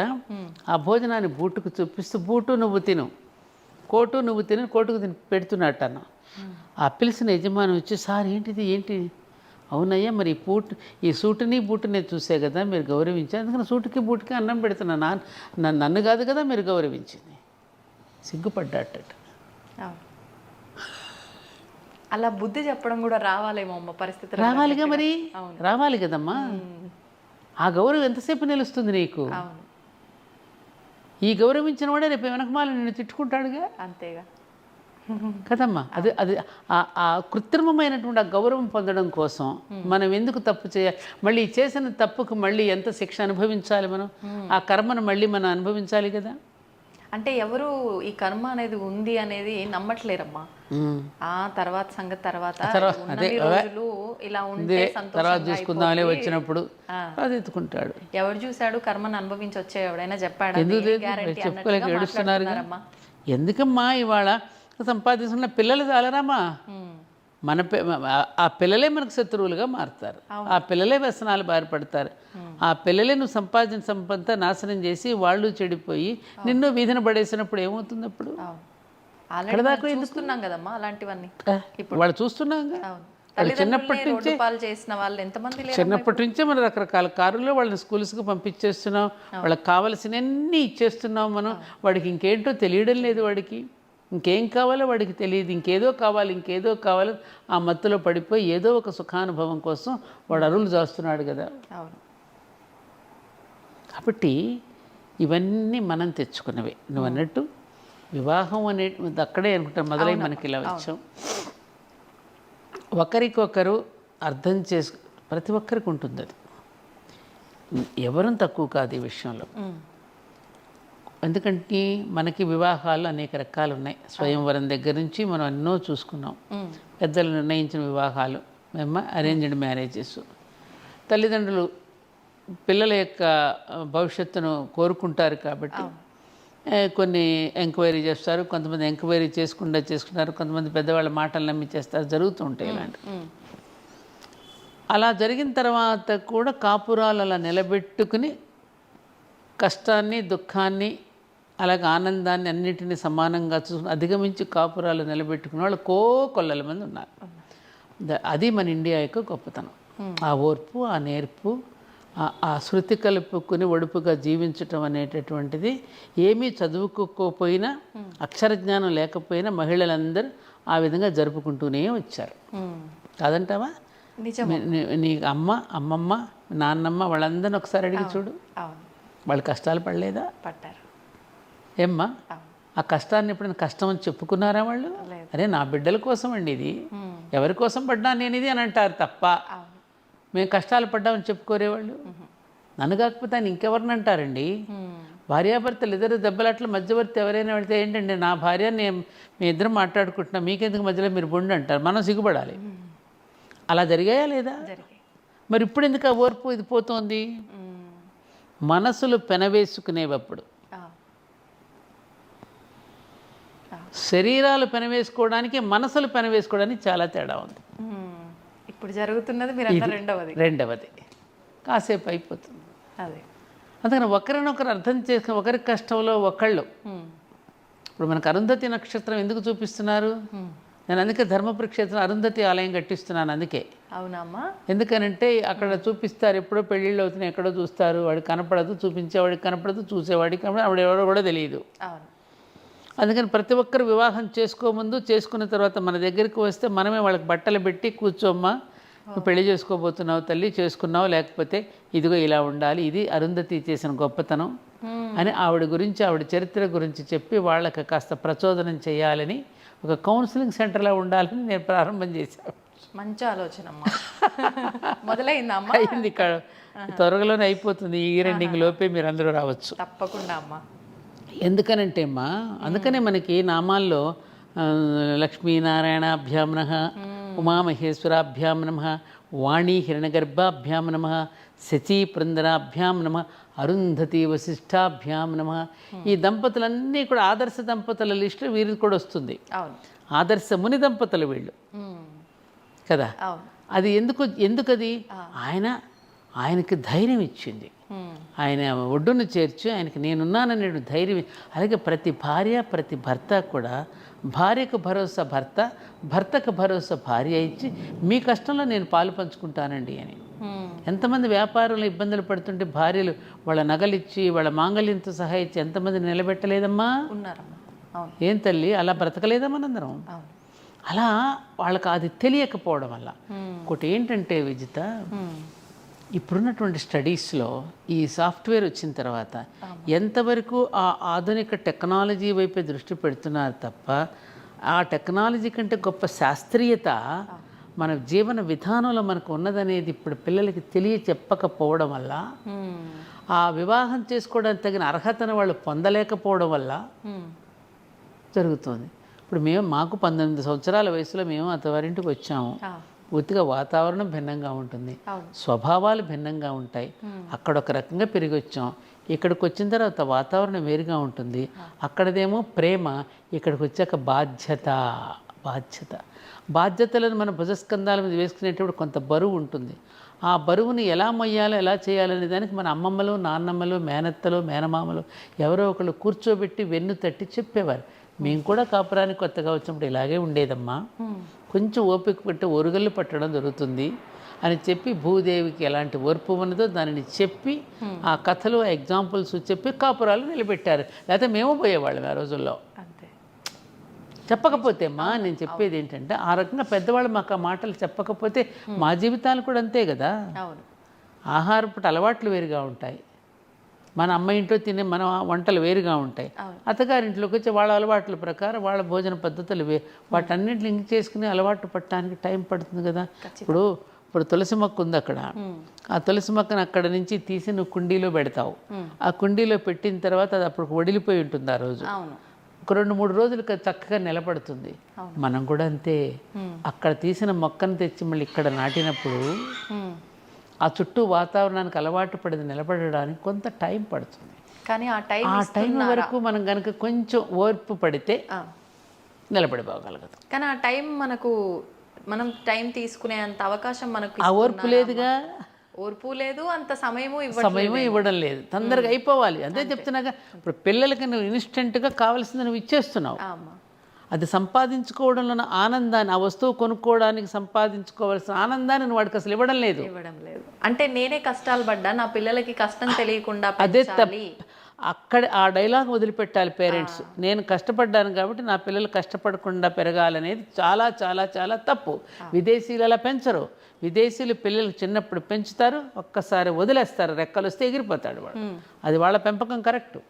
ఆ భోజనాన్ని బూటుకు చూపిస్తూ, బూటు నువ్వు తిను, కోటు నువ్వు తిను, కోటుకు తిని పెడుతున్నట్టు అన్న. ఆ పిలిచిన యజమాని వచ్చి, సార్ ఏంటిది ఏంటి? అవునయ్యా, మరి ఈ సూటుని బూటుని చూసే కదా మీరు గౌరవించారు, అందుకని సూటుకి బూటుకి అన్నం పెడుతున్నా, నన్ను కాదు కదా మీరు గౌరవించింది. సిగ్గుపడ్డాట. అలా బుద్ధి చెప్పడం కూడా రావాలేమో అమ్మ పరిస్థితి. రావాలిగా మరి, రావాలి కదమ్మా. ఆ గౌరవం ఎంతసేపు నిలుస్తుంది నీకు? ఈ గౌరవించిన వాడే రేపు వెనకమాల నిన్ను తిట్టుకుంటాడుగా. అంతేగా కదమ్మా. అది ఆ కృత్రిమమైనటువంటి ఆ గౌరవం పొందడం కోసం మనం ఎందుకు తప్పు చేయాలి? మళ్ళీ చేసిన తప్పుకు మళ్ళీ ఎంత శిక్ష అనుభవించాలి మనం? ఆ కర్మను మళ్ళీ మనం అనుభవించాలి కదా. అంటే ఎవరు ఈ కర్మ అనేది ఉంది అనేది నమ్మట్లేరమ్మా. ఆ తర్వాత సంగతి తర్వాత ఇలా ఉంటే తర్వాత చూసుకుందాంలే, వచ్చినప్పుడు అది ఎత్తుకుంటాడు. ఎవరు చూశాడు కర్మను అనుభవించి వచ్చే ఎవడైనా చెప్పాడు? చెప్పుకోలేక ఏడుస్తున్నారు. ఎందుకమ్మా ఇవాళ సంపాదిస్తున్న పిల్లలు చాలరామా? ఆ పిల్లలే మనకు శత్రువులుగా మారుతారు. ఆ పిల్లలే వ్యసనాలు బారిపడతారు. ఆ పిల్లలే నువ్వు సంపాదించిన సంపద నాశనం చేసి వాళ్ళు చెడిపోయి నిన్ను వీధిన పడేసినప్పుడు ఏమవుతుంది? అప్పుడు చూస్తున్నాం కదమ్మా అలాంటివన్నీ. వాళ్ళు చూస్తున్నాం. చిన్నప్పటి నుంచే మనం రకరకాల కారుల్లో వాళ్ళని స్కూల్స్కి పంపించేస్తున్నాం. వాళ్ళకి కావాల్సినవన్నీ ఇచ్చేస్తున్నాం మనం. వాడికి ఇంకేంటో తెలియడం లేదు. వాడికి ఇంకేం కావాలో వాడికి తెలియదు. ఇంకేదో కావాలి ఆ మత్తులో పడిపోయి ఏదో ఒక సుఖానుభవం కోసం వాడు అరువులు చేస్తున్నాడు కదా. కాబట్టి ఇవన్నీ మనం తెచ్చుకున్నవే. నువ్వు అన్నట్టు వివాహం అనే అక్కడే అనుకుంటా మొదలై మనకి ఇలా వచ్చాం. ఒకరికొకరు అర్థం ప్రతి ఒక్కరికి ఉంటుంది అది. ఎవరం తక్కువ కాదు ఈ విషయంలో. ఎందుకంటే మనకి వివాహాలు అనేక రకాలు ఉన్నాయి. స్వయంవరం దగ్గర నుంచి మనం ఎన్నో చూసుకున్నాం. పెద్దలు నిర్ణయించిన వివాహాలు, అరేంజ్డ్ మ్యారేజెస్. తల్లిదండ్రులు పిల్లల యొక్క భవిష్యత్తును కోరుకుంటారు కాబట్టి కొన్ని ఎంక్వైరీ చేస్తారు. కొంతమంది ఎంక్వైరీ చేసుకుంటారు. కొంతమంది పెద్దవాళ్ళ మాటలు నమ్మి చేస్తారు. జరుగుతూ ఉంటాయి ఇలాంటి. అలా జరిగిన తర్వాత కూడా కాపురాలు అలా నిలబెట్టుకుని కష్టాన్ని, దుఃఖాన్ని, అలాగే ఆనందాన్ని అన్నిటినీ సమానంగా చూసుకుని అధిగమించి కాపురాలు నిలబెట్టుకునే వాళ్ళు కొల్లల మంది ఉన్నారు. అది మన ఇండియా యొక్క గొప్పతనం. ఆ ఓర్పు, ఆ నేర్పు, ఆ శృతి కలుపుకుని ఒడుపుగా జీవించటం అనేటటువంటిది ఏమీ చదువుకోకపోయినా, అక్షరజ్ఞానం లేకపోయినా మహిళలందరూ ఆ విధంగా జరుపుకుంటూనే వచ్చారు. కాదంటావా? నీ అమ్మమ్మ, నాన్నమ్మ వాళ్ళందరినీ ఒకసారి అడిగి చూడు. వాళ్ళు కష్టాలు పడలేదా? పడ్డారు. ఏమ్మా, ఆ కష్టాన్ని ఎప్పుడైనా కష్టం అని చెప్పుకున్నారా వాళ్ళు? అరే నా బిడ్డల కోసం అండి ఇది, ఎవరి కోసం పడ్డా నేను ఇది అని అంటారు తప్ప మేము కష్టాలు పడ్డామని చెప్పుకోరేవాళ్ళు. నన్ను కాకపోతే ఆయన ఇంకెవరిని అంటారండి? భార్యాభర్తలు ఇద్దరు దెబ్బలాట్ల మధ్యవర్తి ఎవరైనా వెళ్తే ఏంటండి నా భార్య మీ ఇద్దరం మాట్లాడుకుంటున్నాం, మీకెందుకు మధ్యలో మీరు బొండి అంటారు. మనం సిగ్గుపడాలి. అలా జరిగాయా లేదా? మరి ఇప్పుడు ఎందుకు ఆ ఓర్పు ఇది పోతోంది? మనసులు పెనవేసుకునేటప్పుడు శరీరాలు పెనవేసుకోవడానికి మనసులు పెనవేసుకోవడానికి చాలా తేడా ఉంది. ఇప్పుడు జరుగుతున్నది మీరు అన్న రెండవది కాసేపు అయిపోతుంది. అదే అందుకని ఒకరినొకరు అర్థం చేసుకుని ఒకరి కష్టంలో ఒకళ్ళు. ఇప్పుడు మనకు అరుంధతి నక్షత్రం ఎందుకు చూపిస్తున్నారు? నేను అందుకే ధర్మపురి క్షేత్రం అరుంధతి ఆలయం కట్టిస్తున్నాను. అందుకే. అవునమ్మా. ఎందుకనంటే అక్కడ చూపిస్తారు, ఎప్పుడో పెళ్ళిళ్ళు అవుతున్నాయి, ఎక్కడో చూస్తారు, వాడికి కనపడదు, చూపించేవాడికి కనపడదు, చూసేవాడికి కనపడదు, ఆవిడ ఎవరో కూడా తెలియదు. అందుకని ప్రతి ఒక్కరు వివాహం చేసుకోముందు చేసుకున్న తర్వాత మన దగ్గరికి వస్తే మనమే వాళ్ళకి బట్టలు పెట్టి కూర్చోమ్మా, నువ్వు పెళ్లి చేసుకోబోతున్నావు తల్లి, చేసుకున్నావు, లేకపోతే ఇదిగో ఇలా ఉండాలి, ఇది అరుంధతి చేసిన గొప్పతనం అని ఆవిడ గురించి ఆవిడ చరిత్ర గురించి చెప్పి వాళ్ళకి కాస్త ప్రచోదనం చేయాలని ఒక కౌన్సిలింగ్ సెంటర్లో ఉండాలని నేను ప్రారంభం చేశాను. మంచి ఆలోచన మొదలైందమ్మా. అయింది, త్వరలోనే అయిపోతుంది. ఈ రెండింగ్ లోపే మీరు అందరూ రావచ్చు. తప్పకుండా అమ్మా. ఎందుకనంటే అమ్మా, అందుకనే మనకి నామాల్లో లక్ష్మీనారాయణాభ్యాం నమః, ఉమామహేశ్వరాభ్యాం నమః, వాణీ హిరణ్యగర్భాభ్యాం నమః, శచీపురంధరాభ్యాం నమః, అరుంధతి వశిష్ఠాభ్యాం నమః. ఈ దంపతులన్నీ కూడా ఆదర్శ దంపతుల లిస్టు వీరికి కూడా వస్తుంది. ఆదర్శ ముని దంపతులు వీళ్ళు కదా. అది ఎందుకది ఆయనకి ధైర్యం ఇచ్చింది. ఆయన ఒడ్డును చేర్చి ఆయనకి నేనున్నాననే ధైర్యం. అలాగే ప్రతి భార్య ప్రతి భర్త కూడా భార్యకు భరోసా భర్త, భర్తకు భరోసా భార్య ఇచ్చి మీ కష్టంలో నేను పాలు పంచుకుంటానండి అని. ఎంతమంది వ్యాపారంలో ఇబ్బందులు పడుతుంటే భార్యలు వాళ్ళ నగలిచ్చి వాళ్ళ మాంగళ్యంతో సహా ఇచ్చి ఎంతమంది నిలబెట్టలేదమ్మా? ఏం తల్లి అలా బ్రతకలేదా మనందరం? అలా వాళ్ళకి అది తెలియకపోవడం వల్ల. ఇంకోటి ఏంటంటే విజిత, ఇప్పుడున్నటువంటి స్టడీస్లో ఈ సాఫ్ట్వేర్ వచ్చిన తర్వాత ఎంతవరకు ఆ ఆధునిక టెక్నాలజీ వైపే దృష్టి పెడుతున్నారు తప్ప ఆ టెక్నాలజీ కంటే గొప్ప శాస్త్రీయత మన జీవన విధానంలో మనకు ఉన్నదనేది ఇప్పుడు పిల్లలకి చెప్పకపోవడం వల్ల, ఆ వివాహం చేసుకోవడానికి తగిన అర్హతను వాళ్ళు పొందలేకపోవడం వల్ల జరుగుతుంది. ఇప్పుడు మాకు 19 సంవత్సరాల వయసులో మేము అత్తవారింటికి వచ్చాము. పూర్తిగా వాతావరణం భిన్నంగా ఉంటుంది, స్వభావాలు భిన్నంగా ఉంటాయి. అక్కడ ఒక రకంగా పెరిగి వచ్చాం, ఇక్కడికి వచ్చిన తర్వాత వాతావరణం వేరుగా ఉంటుంది. అక్కడదేమో ప్రేమ, ఇక్కడికి వచ్చాక బాధ్యతలను మన భుజస్కంధాల మీద వేసుకునేటప్పుడు కొంత బరువు ఉంటుంది. ఆ బరువుని ఎలా మొయ్యాలో ఎలా చేయాలనే దానికి మన అమ్మమ్మలు నాన్నమ్మలు మేనత్తలు మేనమామలు ఎవరో ఒకళ్ళు కూర్చోబెట్టి వెన్ను తట్టి చెప్పేవారు. మేము కూడా కాపురానికి కొత్తగా వచ్చినప్పుడు ఇలాగే ఉండేదమ్మా, కొంచెం ఓపిక పెట్టి ఒరుగళ్ళు పట్టడం జరుగుతుంది అని చెప్పి భూదేవికి ఎలాంటి ఓర్పు ఉన్నదో దానిని చెప్పి ఆ కథలు ఆ ఎగ్జాంపుల్స్ చెప్పి కాపురాలు నిలబెట్టారు. లేకపోతే మేము పోయేవాళ్ళం ఆ రోజుల్లో. చెప్పకపోతే నేను చెప్పేది ఏంటంటే, ఆ రకంగా పెద్దవాళ్ళు మాకు ఆ మాటలు చెప్పకపోతే మా జీవితాలు కూడా అంతే కదా. ఆహారపు అలవాట్లు వేరుగా ఉంటాయి, మన అమ్మ ఇంట్లో తినే మన వంటలు వేరుగా ఉంటాయి. అత్తగారింట్లోకి వచ్చి వాళ్ళ అలవాట్ల ప్రకారం వాళ్ళ భోజన పద్ధతులు వాటన్నింటిని లింక్ చేసుకుని అలవాటు పట్టడానికి టైం పడుతుంది కదా. ఇప్పుడు తులసి మొక్క ఉంది అక్కడ, ఆ తులసి మొక్కను అక్కడ నుంచి తీసి నువ్వు కుండీలో పెడతావు. ఆ కుండీలో పెట్టిన తర్వాత అది అప్పుడు వడిలిపోయి ఉంటుంది. ఆ రోజు ఒక 2-3 రోజులకు చక్కగా నిలబడుతుంది. మనం కూడా అంతే, అక్కడ తీసిన మొక్కను తెచ్చి మళ్ళీ ఇక్కడ నాటినప్పుడు ఆ చుట్టూ వాతావరణానికి అలవాటు పడింది నిలబడడానికి కొంత టైం పడుతుంది. కానీ ఆ టైం వరకు మనం కనుక కొంచెం ఓర్పు పడితే నిలబడిపోగలగదు. కానీ ఆ టైం మనం టైం తీసుకునే అంత అవకాశం మనకు ఆ ఓర్పు లేదుగా. ఓర్పు లేదు, అంత సమయము ఇవ్వడం లేదు. తొందరగా అయిపోవాలి అంతే చెప్తున్నాగా. ఇప్పుడు పిల్లలకి నువ్వు ఇన్స్టెంట్గా కావాల్సింది నువ్వు ఇచ్చేస్తున్నావు. అది సంపాదించుకోవడంలో ఆనందాన్ని, ఆ వస్తువు కొనుక్కోవడానికి సంపాదించుకోవాల్సిన ఆనందాన్ని నువ్వు వాడికి అసలు ఇవ్వడం లేదు. అంటే నేనే కష్టాలు పడ్డా, నా పిల్లలకి కష్టం తెలియకుండా అదే అక్కడ ఆ డైలాగ్ వదిలిపెట్టాలి పేరెంట్స్. నేను కష్టపడ్డాను కాబట్టి నా పిల్లలు కష్టపడకుండా పెరగాలనేది చాలా చాలా చాలా తప్పు. విదేశీయులు అలా పెంచరు. విదేశీయులు పిల్లలు చిన్నప్పుడు పెంచుతారు, ఒక్కసారి వదిలేస్తారు, రెక్కలు వస్తే ఎగిరిపోతాడు వాడు. అది వాళ్ళ పెంపకం కరెక్టు.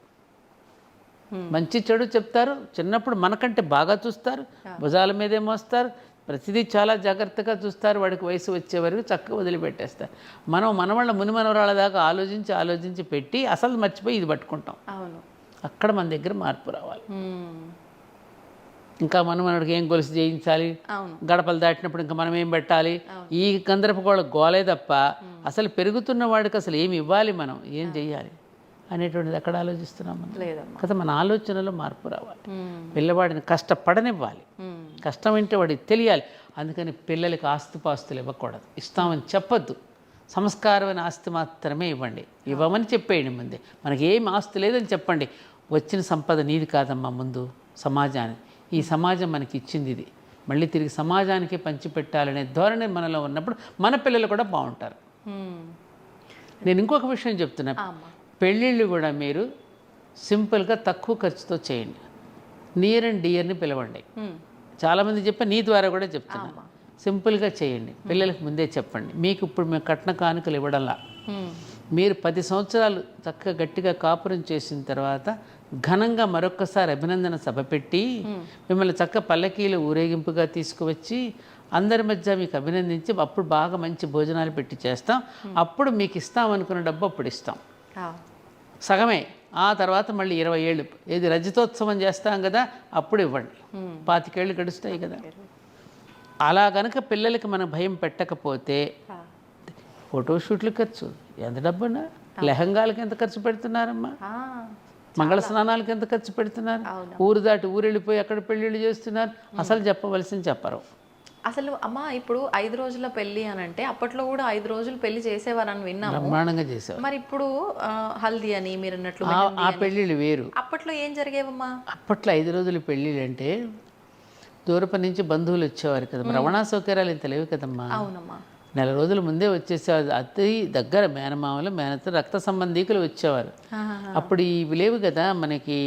మంచి చెడు చెప్తారు, చిన్నప్పుడు మనకంటే బాగా చూస్తారు, భుజాల మీదే మోస్తారు, ప్రతిదీ చాలా జాగ్రత్తగా చూస్తారు. వాడికి వయసు వచ్చే వరకు చక్కగా వదిలిపెట్టేస్తారు. మనవాళ్ళ మునిమనవరాళ్ళ దాకా ఆలోచించి పెట్టి అసలు మర్చిపోయి ఇది పట్టుకుంటాం. అక్కడ మన దగ్గర మార్పు రావాలి. ఇంకా మనవాడికి ఏం గొలుసు చేయించాలి, గడపలు దాటినప్పుడు ఇంకా మనం ఏం పెట్టాలి, ఈ గందరపు గోళ గోలే తప్ప అసలు పెరుగుతున్న వాడికి అసలు ఏమి ఇవ్వాలి, మనం ఏం చెయ్యాలి అనేటువంటిది ఎక్కడ ఆలోచిస్తున్నాం మనం? లేదమ్మా. కదా మన ఆలోచనలో మార్పు రావాలి. పిల్లవాడిని కష్టపడనివ్వాలి. కష్టం అంటే వాడికి తెలియాలి. అందుకని పిల్లలకి ఆస్తిపాస్తులు ఇవ్వకూడదు, ఇస్తామని చెప్పొద్దు. సంస్కారమైన ఆస్తి మాత్రమే ఇవ్వండి. ఇవ్వమని చెప్పేయండి ముందే. మనకి ఏం ఆస్తి లేదని చెప్పండి. వచ్చిన సంపద నీది కాదమ్మా, ముందు సమాజానికి. ఈ సమాజం మనకి ఇచ్చింది, ఇది మళ్ళీ తిరిగి సమాజానికి పంచిపెట్టాలనే ధోరణి మనలో ఉన్నప్పుడు మన పిల్లలు కూడా బాగుంటారు. నేను ఇంకొక విషయం చెప్తున్నా, పెళ్ళిళ్ళు కూడా మీరు సింపుల్గా తక్కువ ఖర్చుతో చేయండి. నియర్ అండ్ డియర్ని పిలవండి. చాలామంది చెప్పి నీ ద్వారా కూడా చెప్తున్నాను, సింపుల్గా చేయండి. పిల్లలకు ముందే చెప్పండి, మీకు ఇప్పుడు మేము కట్న కానుకలు ఇవ్వడంలా, మీరు 10 సంవత్సరాలు చక్కగా గట్టిగా కాపురం చేసిన తర్వాత ఘనంగా మరొక్కసారి అభినందన సభ పెట్టి మిమ్మల్ని చక్క పల్లకీలు ఊరేగింపుగా తీసుకువచ్చి అందరి మధ్య మీకు అభినందించి అప్పుడు బాగా మంచి భోజనాలు పెట్టి చేస్తాం. అప్పుడు మీకు ఇస్తాం అనుకున్న డబ్బు అప్పుడు ఇస్తాం, సగమే. ఆ తర్వాత మళ్ళీ 20 ఏళ్ళు ఏది రజతోత్సవం చేస్తాం కదా, అప్పుడు ఇవ్వండి. 25 ఏళ్ళు గడుస్తాయి కదా. అలా గనక పిల్లలకి మనం భయం పెట్టకపోతే ఫోటోషూట్లు ఖర్చు ఎంత డబ్బున్నా, లెహంగాలకి ఎంత ఖర్చు పెడుతున్నారమ్మా, మంగళ స్నానాలకి ఎంత ఖర్చు పెడుతున్నారు, ఊరు దాటి ఊరు వెళ్ళిపోయి అక్కడ పెళ్ళిళ్ళు చేస్తున్నారు. అసలు చెప్పవలసింది చెప్పరు. అసలు అమ్మ ఇప్పుడు 5 రోజుల పెళ్లి అని అంటే అప్పట్లో కూడా 5 రోజులు పెళ్లి చేసేవారని విన్నాము, బ్రహ్మాండంగా చేసేవారు. మరి ఇప్పుడు హల్దీ అని మీరు అన్నట్లు ఆ పెళ్ళిళ్ళు వేరు. అప్పట్లో ఏం జరిగేవమ్మా? అప్పట్లో 5 రోజుల పెళ్ళిళ్ళు అంటే దూరపు నుంచి బంధువులు వచ్చేవారు కదా, రవాణా సౌకర్యాలు ఇంత లేవు కదమ్మా. అవునమ్మా. నెల రోజుల ముందే వచ్చేసేవారు. అతి దగ్గర మేనమామలు మేనతో రక్త సంబంధీకులు వచ్చేవారు. అప్పుడు ఇవి లేవు కదా మనకి,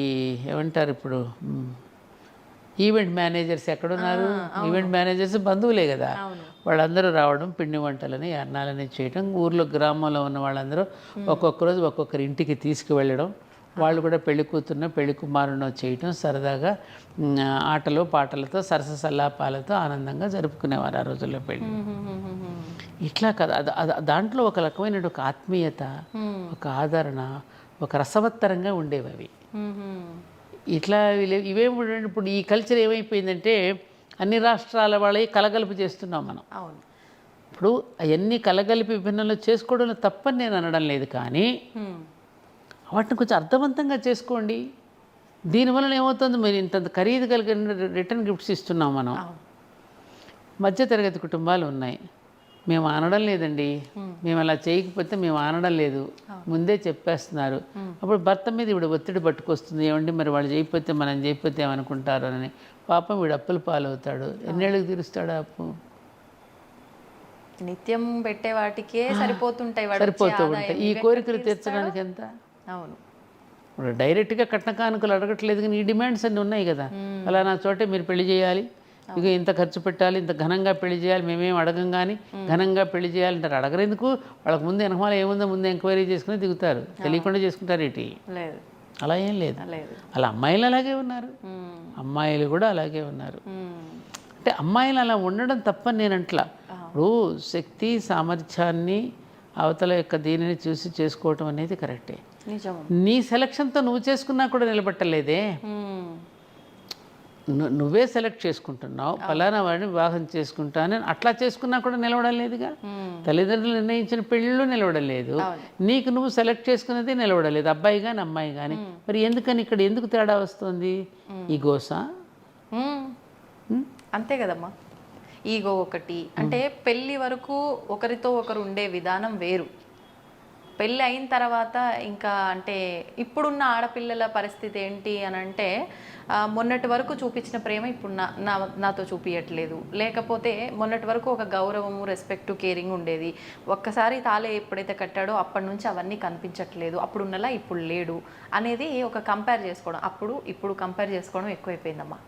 ఏమంటారు ఇప్పుడు ఈవెంట్ మేనేజర్స్ ఎక్కడున్నారు? ఈవెంట్ మేనేజర్స్ బంధువులే కదా, వాళ్ళందరూ రావడం, పిండి వంటలని అన్నాలని చేయడం, ఊర్లో గ్రామంలో ఉన్న వాళ్ళందరూ ఒక్కొక్క రోజు ఒక్కొక్కరి ఇంటికి తీసుకువెళ్ళడం, వాళ్ళు కూడా పెళ్లి కూతురునో పెళ్లి కుమారునో చేయటం, సరదాగా ఆటలు పాటలతో సరస సల్లాపాలతో ఆనందంగా జరుపుకునేవారు ఆ రోజుల్లో పెళ్ళి. ఇట్లా కదా, దాంట్లో ఒక రకమైన ఒక ఆత్మీయత, ఒక ఆదరణ, ఒక రసవత్తరంగా ఉండేవి అవి. ఇట్లా ఇవేమి ఇప్పుడు ఈ కల్చర్ ఏమైపోయిందంటే అన్ని రాష్ట్రాల వాళ్ళవి కలగలుపు చేస్తున్నాం మనం. అవును. ఇప్పుడు అవన్నీ కలగలిపి విభిన్నంలో చేసుకోవడంలో తప్పని నేను అనడం లేదు, కానీ వాటిని కొంచెం అర్థవంతంగా చేసుకోండి. దీనివల్ల ఏమవుతుంది, మీరు ఇంత ఖరీదు కలిగిన రిటర్న్ గిఫ్ట్స్ ఇస్తున్నాం మనం. మధ్యతరగతి కుటుంబాలు ఉన్నాయి, మేము అనడం లేదండి, మేము అలా చేయకపోతే మేము అనడం లేదు, ముందే చెప్పేస్తున్నారు. అప్పుడు భర్త మీద ఇప్పుడు ఒత్తిడి పట్టుకొస్తుంది, ఏమండి మరి వాళ్ళు చేయకపోతే మనం చేయకపోతే ఏమనుకుంటారు అని. పాపం వీడు అప్పుల పాలవుతాడు. ఎన్నేళ్ళకి తీరుస్తాడు అప్పు? నిత్యం పెట్టే వాటికే సరిపోతుంటాయి, సరిపోతూ ఉంటాయి. ఈ కోరికలు తీర్చడానికి ఎంత? అవును. ఇప్పుడు డైరెక్ట్గా కట్న కానుకలు అడగట్లేదు, కానీ ఈ డిమాండ్స్ అన్నీ ఉన్నాయి కదా. అలా నా చోటే మీరు పెళ్లి చేయాలి, ఇక ఇంత ఖర్చు పెట్టాలి, ఇంత ఘనంగా పెళ్లి చేయాలి, మేమేం అడగం కానీ ఘనంగా పెళ్లి చేయాలంటారు. అడగరెందుకు? వాళ్ళకి ముందు వెనకాల ఏముందో ముందు ఎంక్వైరీ చేసుకుని దిగుతారు, తెలియకుండా చేసుకుంటారు. ఏంటి లేదు, అలా ఏం లేదు. అలా అమ్మాయిలు అలాగే ఉన్నారు, అమ్మాయిలు కూడా అలాగే ఉన్నారు. అంటే అమ్మాయిలు అలా ఉండడం తప్పని నేను అంట్లా. ఇప్పుడు శక్తి సామర్థ్యాన్ని అవతల యొక్క దీనిని చూసి చేసుకోవటం అనేది కరెక్టే. నీ సెలక్షన్తో నువ్వు చేసుకున్నా కూడా నిలబట్టలేదే. నువ్వే సెలెక్ట్ చేసుకుంటున్నావు, ఫలానా వాడిని వివాహం చేసుకుంటానని అట్లా చేసుకున్నా కూడా నిలవడం లేదుగా. తల్లిదండ్రులు నిర్ణయించిన పెళ్ళిళ్ళు నిలవడం లేదు, నీకు నువ్వు సెలెక్ట్ చేసుకున్నది నిలవడం లేదు, అబ్బాయి కానీ అమ్మాయి కానీ. మరి ఎందుకని ఇక్కడ ఎందుకు తేడా వస్తుంది? ఈ గోసా అంతే కదమ్మా. ఈగో ఒకటి. అంటే పెళ్ళి వరకు ఒకరితో ఒకరు ఉండే విధానం వేరు, పెళ్ళి అయిన తర్వాత ఇంకా అంటే ఇప్పుడున్న ఆడపిల్లల పరిస్థితి ఏంటి అని అంటే మొన్నటి వరకు చూపించిన ప్రేమ ఇప్పుడు నాతో చూపించట్లేదు, లేకపోతే మొన్నటి వరకు ఒక గౌరవము, రెస్పెక్ట్, కేరింగ్ ఉండేది, ఒక్కసారి తాళే ఎప్పుడైతే కట్టాడో అప్పటి నుంచి అవన్నీ కనిపించట్లేదు, అప్పుడున్నలా ఇప్పుడు లేడు అనేది ఒక కంపేర్ చేసుకోవడం, ఇప్పుడు కంపేర్ చేసుకోవడం ఎక్కువైపోయిందమ్మా.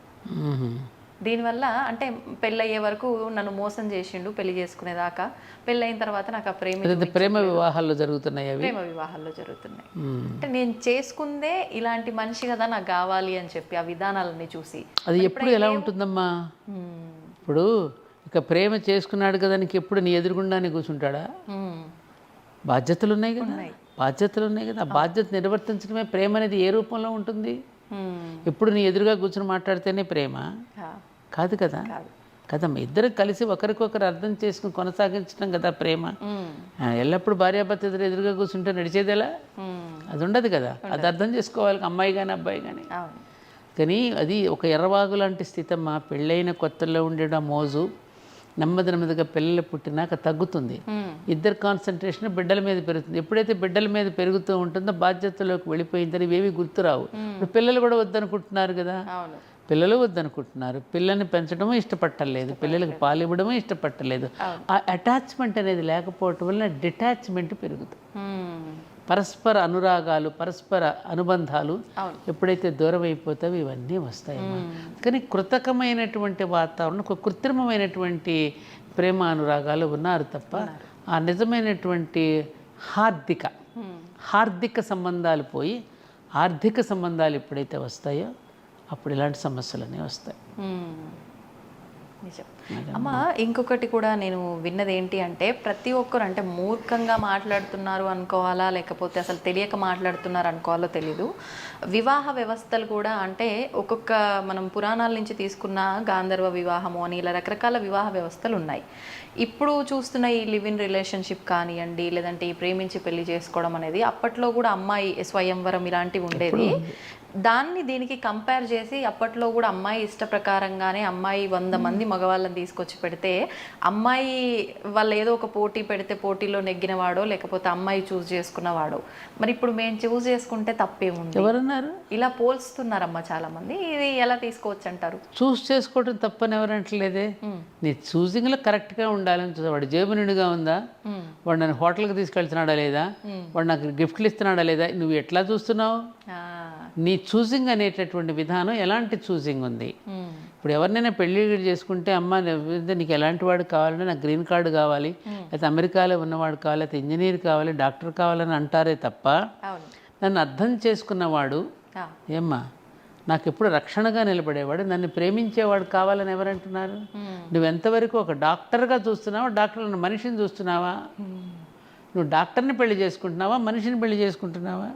దీనివల్ల అంటే పెళ్ళయ్యే వరకు నన్ను మోసం చేసిండు పెళ్లి చేసుకునేదాకా, పెళ్ళయిన తర్వాత నాకు ఆ ప్రేమ వివాహాల్లో జరుగుతున్నాయి, ప్రేమ వివాహాల్లో జరుగుతున్నాయి. అంటే నేను చేసుకుందే ఇలాంటి మనిషి కదా నాకు కావాలి అని చెప్పి ఆ విధానాలన్నీ చూసి. అది ఎప్పుడు ఎలా ఉంటుందమ్మా? ఇప్పుడు ఇక ప్రేమ చేసుకున్నాడు కదా నీకు ఎప్పుడు నీ ఎదురుగుండానే కూర్చుంటాడా? బాధ్యతలు ఉన్నాయి కదా, ఆ బాధ్యత నిర్వర్తించడమే ప్రేమ అనేది ఏ రూపంలో ఉంటుంది? ఎప్పుడు నీ ఎదురుగా కూర్చొని మాట్లాడితేనే ప్రేమ కాదు కదా. కదమ్మా, ఇద్దరు కలిసి ఒకరికొకరు అర్థం చేసుకుని కొనసాగించడం కదా ప్రేమ. ఎల్లప్పుడు భార్యాభర్త ఎదురుగా కూర్చుంటే నడిచేది ఎలా? అది ఉండదు కదా. అది అర్థం చేసుకోవాలి అమ్మాయి కానీ అబ్బాయి కానీ. కానీ అది ఒక ఎర్రవాగు లాంటి స్థితి అమ్మా. పెళ్ళైన కొత్తలో ఉండే ఆ మోజు నెమ్మదిగా పిల్లలు పుట్టినాక తగ్గుతుంది. ఇద్దరు కాన్సన్ట్రేషన్ బిడ్డల మీద పెరుగుతుంది. ఎప్పుడైతే బిడ్డల మీద పెరుగుతూ ఉంటుందో బాధ్యతలోకి వెళ్ళిపోయిందని ఇవేవి గుర్తురావు. ఇప్పుడు పిల్లలు కూడా వద్దనుకుంటున్నారు కదా, పిల్లలు వద్దనుకుంటున్నారు. పిల్లల్ని పెంచడము ఇష్టపట్టలేదు, పిల్లలకి పాలు ఇవ్వడము ఇష్టపట్టలేదు. ఆ అటాచ్మెంట్ అనేది లేకపోవటం వల్ల డిటాచ్మెంట్ పెరుగుతుంది. పరస్పర అనురాగాలు, పరస్పర అనుబంధాలు ఎప్పుడైతే దూరం అయిపోతావో ఇవన్నీ వస్తాయమ్మా. కానీ కృతకమైనటువంటి వాతావరణం, ఒక కృత్రిమమైనటువంటి ప్రేమ అనురాగాలు ఉన్నారు తప్ప ఆ నిజమైనటువంటి హార్దిక సంబంధాలు పోయి ఆర్థిక సంబంధాలు ఎప్పుడైతే వస్తాయో అప్పుడు ఇలాంటి సమస్యలన్నీ వస్తాయి. నిజం. అమ్మ, ఇంకొకటి కూడా నేను విన్నది ఏంటి అంటే, ప్రతి ఒక్కరు అంటే మూర్ఖంగా మాట్లాడుతున్నారు అనుకోవాలా, లేకపోతే అసలు తెలియక మాట్లాడుతున్నారు అనుకోవాలో తెలీదు. వివాహ వ్యవస్థలు కూడా అంటే ఒక్కొక్క మనం పురాణాల నుంచి తీసుకున్న గాంధర్వ వివాహము అని ఇలా రకరకాల వివాహ వ్యవస్థలు ఉన్నాయి. ఇప్పుడు చూస్తున్న ఈ లివ్ ఇన్ రిలేషన్షిప్ కానివ్వండి, లేదంటే ఈ ప్రేమించి పెళ్లి చేసుకోవడం అనేది అప్పట్లో కూడా అమ్మాయి స్వయంవరం ఇలాంటివి ఉండేది. దాన్ని దీనికి కంపేర్ చేసి అప్పట్లో కూడా అమ్మాయి ఇష్ట ప్రకారంగానే అమ్మాయి 100 మంది మగవాళ్ళని తీసుకొచ్చి పెడితే అమ్మాయి వాళ్ళు ఏదో ఒక పోటీ పెడితే పోటీలో నెగ్గినవాడో లేకపోతే అమ్మాయి చూస్ చేసుకున్నవాడో. మరి ఇప్పుడు మేము చూస్ చేసుకుంటే తప్పేముంది? ఎవరన్నారు? ఇలా పోల్స్తున్నారమ్మా చాలా మంది. ఇది ఎలా తీసుకోవచ్చు అంటారు? చూస్ చేసుకోవడం తప్పని ఎవరంటలేదే. నీ చూసింగ్లో కరెక్ట్గా ఉండాలని చూసా. వాడు జేబు నిండుగా ఉందా, వాడు నన్ను హోటల్కి తీసుకెళ్తున్నాడా లేదా, వాడు నాకు గిఫ్ట్లు ఇస్తున్నాడా లేదా, నువ్వు ఎట్లా చూస్తున్నావు? నీ చూసింగ్ అనేటటువంటి విధానం ఎలాంటి చూసింగ్ ఉంది? ఇప్పుడు ఎవరినైనా పెళ్లి చేసుకుంటే అమ్మ నీకు ఎలాంటి వాడు కావాలంటే నాకు గ్రీన్ కార్డు కావాలి, లేకపోతే అమెరికాలో ఉన్నవాడు కావాలి, లేకపోతే ఇంజనీర్ కావాలి, డాక్టర్ కావాలని అంటారే తప్ప నన్ను అర్థం చేసుకున్నవాడు ఏమ్మా నాకు ఎప్పుడు రక్షణగా నిలబడేవాడు, నన్ను ప్రేమించేవాడు కావాలని ఎవరంటున్నారు? నువ్వెంతవరకు ఒక డాక్టర్గా చూస్తున్నావా, డాక్టర్ మనిషిని చూస్తున్నావా? నువ్వు డాక్టర్ని పెళ్లి చేసుకుంటున్నావా, మనిషిని పెళ్లి చేసుకుంటున్నావా,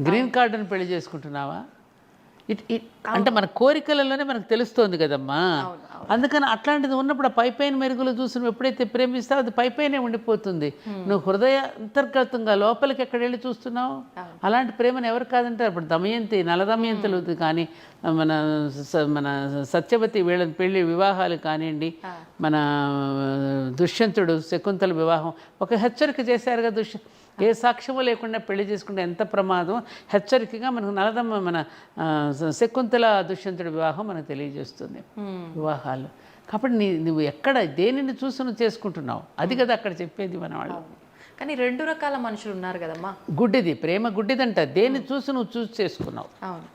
గ్రీన్ కార్డుని పెళ్లి చేసుకుంటున్నావా? అంటే మన కోరికలలోనే మనకు తెలుస్తోంది కదమ్మా. అందుకని అట్లాంటిది ఉన్నప్పుడు ఆ పైపైన మెరుగులు చూసి నువ్వు ఎప్పుడైతే ప్రేమిస్తావు అది పైపైనే ఉండిపోతుంది. నువ్వు హృదయ అంతర్గతంగా లోపలికి ఎక్కడ వెళ్ళి చూస్తున్నావు? అలాంటి ప్రేమను ఎవరు కాదంటారు? ఇప్పుడు దమయంతి, నల దమయంతులు కానీ మన మన సత్యవతి వీళ్ళ పెళ్లి వివాహాలు కానివ్వండి, మన దుష్యంతుడు శకుంతల వివాహం ఒక హెచ్చరిక చేశారుగా. ఏ సాక్ష్యము లేకుండా పెళ్లి చేసుకుంటే ఎంత ప్రమాదం, హెచ్చరికగా మనకు నలదమ్మ మన శకుంతల దుష్యంతుడి వివాహం మనకు తెలియజేస్తుంది వివాహాలు. కాబట్టి నువ్వు ఎక్కడ దేనిని చూసి నువ్వు చేసుకుంటున్నావు అది కదా అక్కడ చెప్పేది మన వాళ్ళు. కానీ 2 రకాల మనుషులు ఉన్నారు కదమ్మా. గుడ్డిది ప్రేమ, గుడ్డిదంట. దేన్ని చూసి నువ్వు చూసి చేసుకున్నావు. అవును,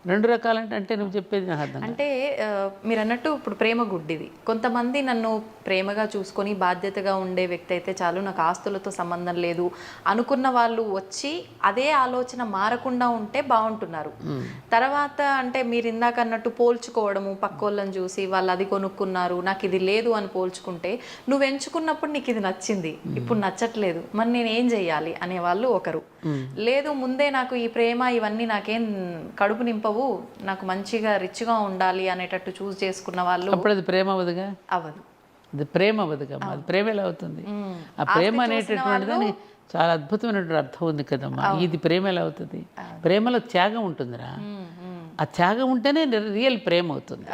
2 రకాలంటే నువ్వు చెప్పేది నాకు అర్థం. అంటే మీరు అన్నట్టు ఇప్పుడు ప్రేమ గుడ్డిది. కొంతమంది నన్ను ప్రేమగా చూసుకొని బాధ్యతగా ఉండే వ్యక్తి అయితే చాలు, నాకు ఆస్తులతో సంబంధం లేదు అనుకున్న వాళ్ళు వచ్చి అదే ఆలోచన మారకుండా ఉంటే బాగుంటున్నారు. తర్వాత అంటే మీరు ఇందాక అన్నట్టు పోల్చుకోవడము, పక్కోళ్ళని చూసి వాళ్ళు అది కొనుక్కున్నారు నాకు ఇది లేదు అని పోల్చుకుంటే, నువ్వు ఎంచుకున్నప్పుడు నీకు ఇది నచ్చింది ఇప్పుడు నచ్చట్లేదు మరి నేను ఏం చెయ్యాలి అనేవాళ్ళు ఒకరు. లేదు ముందే నాకు ఈ ప్రేమ ఇవన్నీ నాకేం కడుపు నింపవు, నాకు మంచిగా రిచ్గా ఉండాలి అనేటట్టు చూస్ చేసుకున్న వాళ్ళు, అప్పుడు అది ప్రేమ అవ్వదుగా. అవ్వదు, అది ప్రేమ అవ్వదుగా. అది ప్రేమ ఎలా అవుతుంది? ఆ ప్రేమ అనేటటువంటి దానికి చాలా అద్భుతమైనటువంటి అర్థం ఉంది కదమ్మా. ఇది ప్రేమ ఎలా అవుతుంది? ప్రేమలో త్యాగం ఉంటుందిరా. ఆ త్యాగం ఉంటేనే రియల్ ప్రేమ అవుతుంది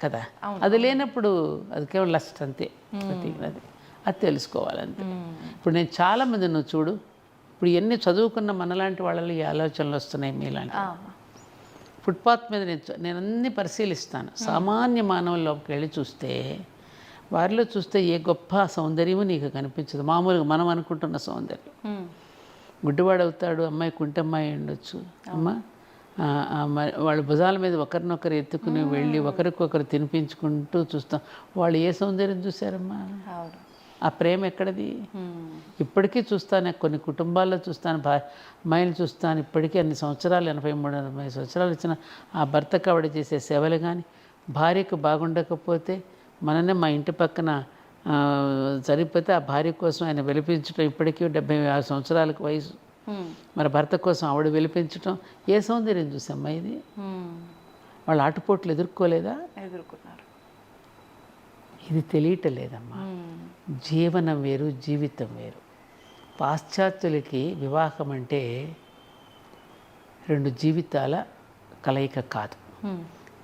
కదా. అది లేనప్పుడు అది కేవలం లస్ట్ అంతే. అది తెలుసుకోవాలంతే. ఇప్పుడు నేను చాలామంది నువ్వు చూడు, ఇప్పుడు ఎన్ని చదువుకున్న మనలాంటి వాళ్ళలో ఈ ఆలోచనలు వస్తున్నాయి మీలాంటి. ఫుట్పాత్ మీద నేను అన్ని పరిశీలిస్తాను. సామాన్య మానవుల్లోకి వెళ్ళి చూస్తే వారిలో చూస్తే ఏ గొప్ప సౌందర్యము నీకు కనిపించదు. మామూలుగా మనం అనుకుంటున్న సౌందర్యం. గుడ్డివాడు అవుతాడు, అమ్మాయి కుంటమ్మాయి ఉండొచ్చు అమ్మ, వాళ్ళ భుజాల మీద ఒకరినొకరు ఎత్తుకుని వెళ్ళి ఒకరికొకరు తినిపించుకుంటూ చూస్తాం. వాళ్ళు ఏ సౌందర్యం చూశారమ్మా? ఆ ప్రేమ ఎక్కడది? ఇప్పటికీ చూస్తాను, కొన్ని కుటుంబాల్లో చూస్తాను, అమ్మాయిని చూస్తాను. ఇప్పటికీ అన్ని సంవత్సరాలు 83-80 సంవత్సరాలు ఇచ్చిన ఆ భర్తకు ఆవిడ చేసే సేవలు కానీ, భార్యకు బాగుండకపోతే మననే మా ఇంటి పక్కన సరిపోతే ఆ భార్య కోసం ఆయన వెలిపించడం, ఇప్పటికీ 75 సంవత్సరాలకు వయసు, మరి భర్త కోసం ఆవిడ వెలిపించడం. ఏ సౌందర్యం చూసమ్మా ఇది? వాళ్ళు ఆటుపోట్లు ఎదుర్కోలేదా? ఎదుర్కొన్నారు. ఇది తెలియటలేదమ్మా. జీవనం వేరు, జీవితం వేరు. పాశ్చాత్యులకి వివాహం అంటే 2 జీవితాల కలయిక కాదు.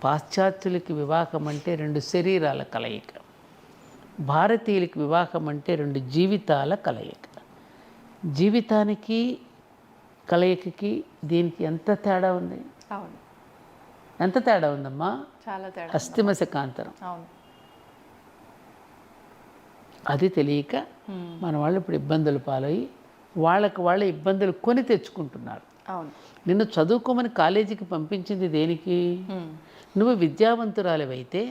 పాశ్చాత్యులకి వివాహం అంటే 2 శరీరాల కలయిక. భారతీయులకి వివాహం అంటే 2 జీవితాల కలయిక. జీవితానికి కలయికకి దీనికి ఎంత తేడా ఉంది? అవును, ఎంత తేడా ఉందమ్మా? చాలా తేడా. అస్థిమశకాంతరం. అవును. అది తెలియక మన వాళ్ళు ఇప్పుడు ఇబ్బందులు పాలయ్యి వాళ్ళ ఇబ్బందులు కొని తెచ్చుకుంటున్నారు. అవును. నిన్ను చదువుకోమని కాలేజీకి పంపించింది దేనికి? నువ్వు విద్యావంతురాలివైతే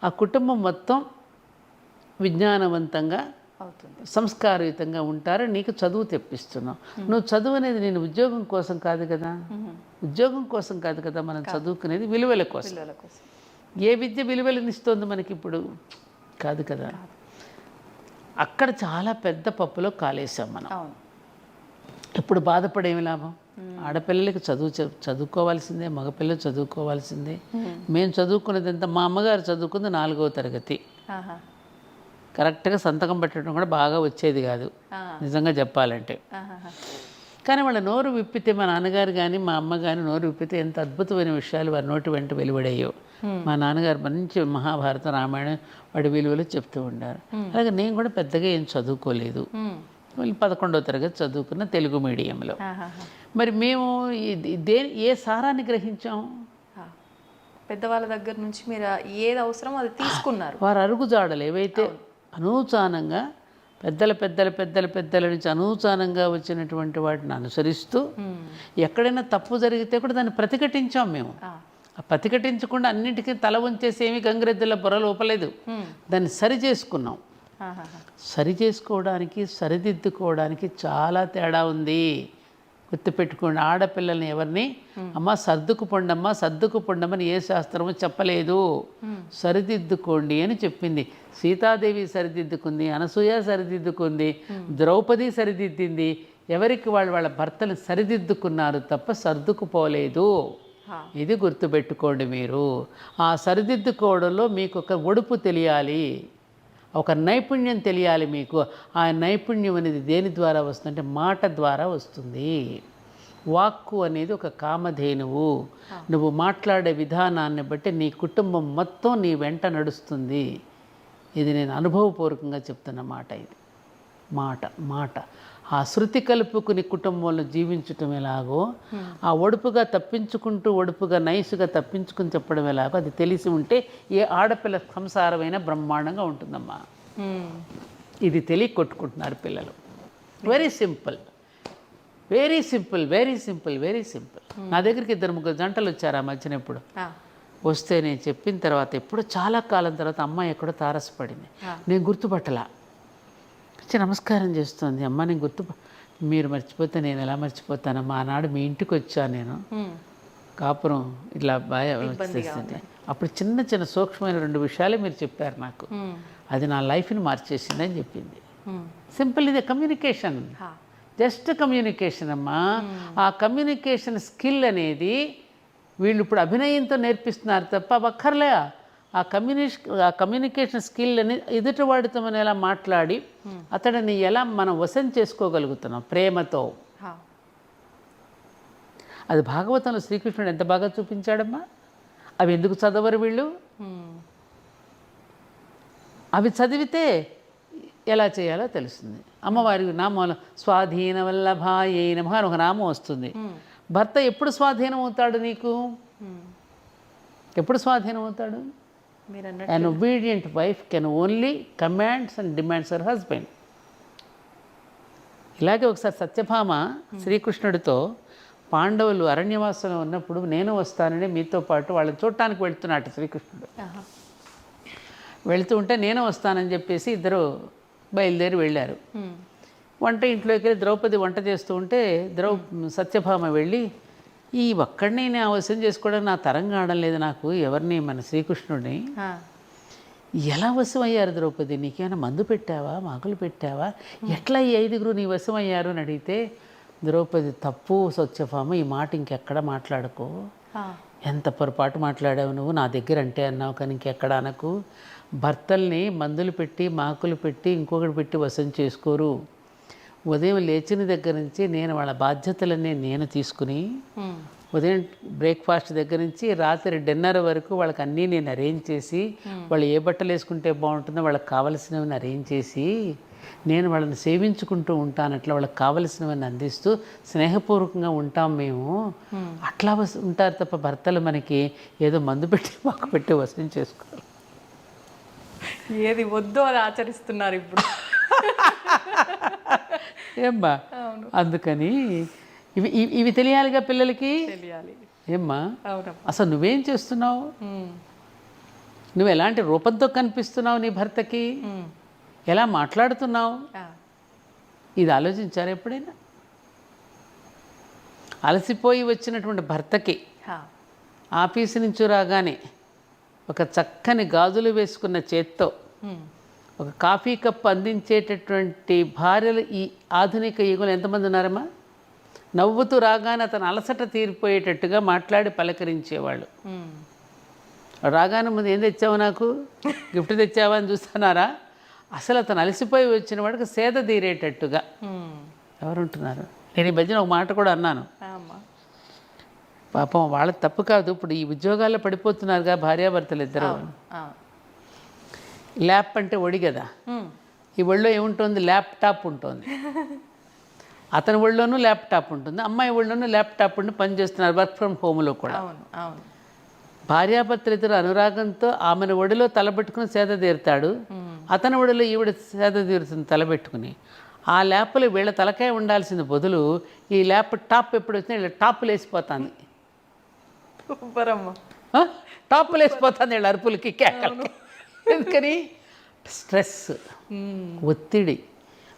ఆ కుటుంబం మొత్తం విజ్ఞానవంతంగా అవుతుంది, సంస్కారయుతంగా ఉంటారు. నీకు చదువు తెప్పిస్తున్నావు. నువ్వు చదువు అనేది నేను ఉద్యోగం కోసం కాదు కదా. ఉద్యోగం కోసం కాదు కదా మనం చదువుకునేది, విలువల కోసం. పిల్లల కోసం. ఏ విద్య విలువలనిస్తోంది మనకి ఇప్పుడు? కాదు కదా. అక్కడ చాలా పెద్ద పప్పులో కాలేసాం మనం. అవును. ఇప్పుడు బాధపడేమి లాభం? ఆడపిల్లలకి చదువుకోవాల్సిందే, మగపిల్లలు చదువుకోవాల్సిందే. మేము చదువుకున్నది ఎంత? మా అమ్మగారు చదువుకుంది 4వ తరగతి. ఆహా. కరెక్ట్గా సంతకం పెట్టడం కూడా బాగా వచ్చేది కాదు నిజంగా చెప్పాలంటే. ఆహాహా. కానీ వాళ్ళ నోరు విప్పితే, మా నాన్నగారు కానీ మా అమ్మ కానీ నోరు విప్పితే ఎంత అద్భుతమైన విషయాలు వారి నోటి వెంట వెలువడాయో. మా నాన్నగారు మంచి మహాభారతం, రామాయణం వాడి విలువలు చెప్తూ ఉండారు. అలాగే నేను కూడా పెద్దగా ఏం చదువుకోలేదు. మళ్ళీ 11వ తరగతి చదువుకున్న తెలుగు మీడియంలో. మరి మేము ఏ సారాన్ని గ్రహించాం? పెద్దవాళ్ళ దగ్గర నుంచి మీరు ఏది అవసరమో అది తీసుకున్నారు. వారు అరుగుజాడలు ఏవైతే అనూచానంగా పెద్దల నుంచి అనూచానంగా వచ్చినటువంటి వాటిని అనుసరిస్తూ ఎక్కడైనా తప్పు జరిగితే కూడా దాన్ని ప్రతిఘటించాం మేము. ఆ ప్రతిఘటించకుండా అన్నింటికీ తల వంచేసి ఏమీ గంగిరెద్దుల పొరలు ఊపలేదు. దాన్ని సరి చేసుకున్నాం. సరి చేసుకోవడానికి, సరిదిద్దుకోవడానికి చాలా తేడా ఉంది. గుర్తుపెట్టుకోండి. ఆడపిల్లల్ని ఎవరిని అమ్మ సర్దుకు పొండమని ఏ శాస్త్రము చెప్పలేదు. సరిదిద్దుకోండి అని చెప్పింది. సీతాదేవి సరిదిద్దుకుంది, అనసూయ సరిదిద్దుకుంది, ద్రౌపది సరిదిద్దింది. ఎవరికి వాళ్ళ భర్తలు సరిదిద్దుకున్నారు తప్ప సర్దుకుపోలేదు. ఇది గుర్తుపెట్టుకోండి మీరు. ఆ సరిదిద్దుకోవడంలో మీకు ఒక ఒడుపు తెలియాలి, ఒక నైపుణ్యం తెలియాలి మీకు. ఆ నైపుణ్యం అనేది దేని ద్వారా వస్తుందంటే మాట ద్వారా వస్తుంది. వాక్కు అనేది ఒక కామధేనువు. నువ్వు మాట్లాడే విధానాన్ని బట్టి నీ కుటుంబం మొత్తం నీ వెంట నడుస్తుంది. ఇది నేను అనుభవపూర్వకంగా చెప్తున్న మాట. ఇది మాట ఆ శృతి కలుపుకుని కుటుంబంలో జీవించటం ఎలాగో, ఆ ఒడుపుగా నైసుగా తప్పించుకుని చెప్పడం ఎలాగో అది తెలిసి ఉంటే ఏ ఆడపిల్ల సంసారమైన బ్రహ్మాండంగా ఉంటుందమ్మా. ఇది తెలియ కొట్టుకుంటున్నారు పిల్లలు. Very simple. నా దగ్గరికి 2-3 జంటలు వచ్చారు ఆ మధ్యన. ఎప్పుడు వస్తే నేను చెప్పిన తర్వాత ఎప్పుడు చాలా కాలం తర్వాత అమ్మాయి ఎక్కడో తారసపడింది. నేను గుర్తుపట్టలా. వచ్చి నమస్కారం చేస్తుంది. అమ్మ నేను మీరు మర్చిపోతే నేను ఎలా మర్చిపోతానమ్మా? ఆనాడు మీ ఇంటికి వచ్చాను నేను, కాపురం ఇట్లా బాగా వచ్చేసింది. అప్పుడు చిన్న సూక్ష్మమైన 2 విషయాలే మీరు చెప్పారు నాకు. అది నా లైఫ్ని మార్చేసింది అని చెప్పింది. సింపుల్. ఇదే కమ్యూనికేషన్. జస్ట్ కమ్యూనికేషన్ అమ్మా. ఆ కమ్యూనికేషన్ స్కిల్ అనేది వీళ్ళు ఇప్పుడు అభినయంతో నేర్పిస్తున్నారు తప్ప అక్కర్లే. ఆ కమ్యూనికేషన్ స్కిల్ అని ఎదుటివాడితో మనం ఎలా మాట్లాడి అతడిని ఎలా మనం వశం చేసుకోగలుగుతున్నాం ప్రేమతో. అది భాగవతంలో శ్రీకృష్ణుడు ఎంత బాగా చూపించాడమ్మా. అవి ఎందుకు చదవరు వీళ్ళు? అవి చదివితే ఎలా చేయాలో తెలుస్తుంది. అమ్మవారి నామం స్వాధీన వల్లభాయై నమః అని ఒక నామం వస్తుంది. భర్త ఎప్పుడు స్వాధీనం అవుతాడు నీకు? ఎప్పుడు స్వాధీనం అవుతాడు? An obedient wife can only commands and demands her husband. ఇలాగే ఒకసారి సత్యభామ శ్రీకృష్ణుడితో పాండవులు అరణ్యవాసంలో ఉన్నప్పుడు నేను వస్తానని మీతో పాటు వాళ్ళని చూడటానికి వెళ్తున్నాడు శ్రీకృష్ణుడు. వెళ్తూ ఉంటే నేను వస్తానని చెప్పేసి ఇద్దరు బయలుదేరి వెళ్ళారు. వంట ఇంట్లోకి వెళ్ళి ద్రౌపది వంట చేస్తూ ఉంటే సత్యభామ వెళ్ళి ఈ ఒక్కడిని నేను వశం చేసుకోవడానికి నా తరం కావడం లేదు, నాకు ఎవరిని మన శ్రీకృష్ణుడిని ఎలా వశం అయ్యారు ద్రౌపది? నీకేమైనా మందు పెట్టావా, మాకులు పెట్టావా, ఎట్లా ఈ 5గురు నీ వశం అయ్యారు అని అడిగితే ద్రౌపది తప్పు సత్యభామ, ఈ మాట ఇంకెక్కడ మాట్లాడుకో, ఎంత పొరపాటు మాట్లాడావు నువ్వు, నా దగ్గర అంటే అన్నావు కానీ ఇంకెక్కడ అనకు. భర్తల్ని మందులు పెట్టి మాకులు పెట్టి ఇంకొకటి పెట్టి వశం చేసుకోరు. ఉదయం లేచిన దగ్గర నుంచి నేను వాళ్ళ బాధ్యతలన్నీ నేను తీసుకుని ఉదయం బ్రేక్ఫాస్ట్ దగ్గర నుంచి రాత్రి డిన్నర్ వరకు వాళ్ళకి అన్నీ నేను అరేంజ్ చేసి, వాళ్ళు ఏ బట్టలు వేసుకుంటే బాగుంటుందో వాళ్ళకి కావలసినవన్నీ అరేంజ్ చేసి నేను వాళ్ళని సేవించుకుంటూ ఉంటాను. అట్లా వాళ్ళకి కావలసినవన్నీ అందిస్తూ స్నేహపూర్వకంగా ఉంటాం మేము. అట్లా ఉంటారు తప్ప భర్తలు మనకి ఏదో మందు పెట్టి మాకు పెట్టి వసూలు చేసుకోవాలి. ఏది వద్దో అది ఆచరిస్తున్నారు ఇప్పుడు. ఏమ్మా, అందుకని ఇవి ఇవి తెలియాలిగా పిల్లలకి. తెలియాలి. ఏమ్మా, అవునమ్మా. అసలు నువ్వేం చేస్తున్నావు, నువ్వు ఎలాంటి రూపంతో కనిపిస్తున్నావు నీ భర్తకి, ఎలా మాట్లాడుతున్నావు, ఇది ఆలోచించారు ఎప్పుడైనా? అలసిపోయి వచ్చినటువంటి భర్తకి ఆఫీసు నుంచి రాగానే ఒక చక్కని గాజులు వేసుకున్న చేత్తో ఒక కాఫీ కప్ అందించేటటువంటి భార్యలు ఈ ఆధునిక యుగంలో ఎంతమంది ఉన్నారమ్మా? నవ్వుతూ రాగానే అతను అలసట తీరిపోయేటట్టుగా మాట్లాడి పలకరించేవాళ్ళు. రాగానే ముందు ఏం తెచ్చావు, నాకు గిఫ్ట్ తెచ్చావా అని చూస్తున్నారా? అసలు అతను అలసిపోయి వచ్చిన వాడికి సేద తీరేటట్టుగా ఎవరుంటున్నారు? నేను ఈ మధ్యన ఒక మాట కూడా అన్నాను, పాపం వాళ్ళకి తప్పు కాదు, ఇప్పుడు ఈ ఉద్యోగాల్లో పడిపోతున్నారుగా భార్యాభర్తలు ఇద్దరు. ల్యాప్ అంటే ఒడి కదా, ఈ ఒళ్ళో ఏముంటుంది, ల్యాప్టాప్ ఉంటుంది. అతని ఒళ్ళోనూ ల్యాప్టాప్ ఉంటుంది, అమ్మాయి ఒళ్ళోనూ ల్యాప్టాప్ ఉండి పనిచేస్తున్నారు వర్క్ ఫ్రమ్ హోమ్లో కూడా. భార్యాభర్తలు ఇద్దరు అనురాగంతో ఆమెను ఒడిలో తలబెట్టుకుని సేద తీరుతాడు, అతని ఒడిలో ఈవిడ సేద తీరుతుంది తలబెట్టుకుని. ఆ ల్యాప్లో వీళ్ళ తలకాయ ఉండాల్సిన బదులు ఈ ల్యాప్ టాప్ ఎప్పుడు వచ్చినా వీళ్ళ టాపులు వేసిపోతుంది. టాపులు వేసిపోతుంది వీళ్ళ అరుపులకి, కేకలకి. ఎందుకని? స్ట్రెస్, ఒత్తిడి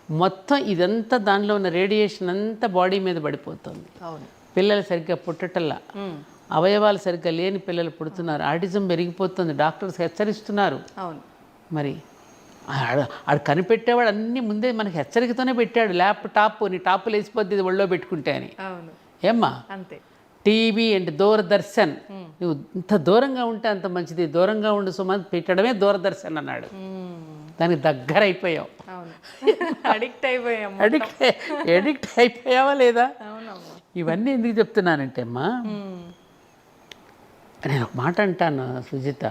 మొత్తం ఇదంతా దానిలో ఉన్న రేడియేషన్ అంతా బాడీ మీద పడిపోతుంది. పిల్లలు సరిగ్గా పుట్టటల్లా, అవయవాలు సరిగ్గా లేని పిల్లలు పుడుతున్నారు, ఆటిజం పెరిగిపోతుంది, డాక్టర్స్ హెచ్చరిస్తున్నారు. మరి ఆడు కనిపెట్టేవాడు అన్నీ ముందే మనకి హెచ్చరికతోనే పెట్టాడు, ల్యాప్టాప్ నీ టాపులు వేసిపోద్ది ఒళ్ళో పెట్టుకుంటే అని. ఏమ్మా, అంతే. టీవీ అండ్ దూరదర్శన్, నువ్వు ఇంత దూరంగా ఉంటే అంత మంచిది, దూరంగా ఉండు సుమంత్ పెట్టడమే దూరదర్శన్ అన్నాడు. దానికి దగ్గర అయిపోయావు, ఎడిక్ట్ అయిపోయావా లేదా? ఇవన్నీ ఎందుకు చెప్తున్నానంటే అమ్మా, నేను ఒక మాట అంటాను సుజిత,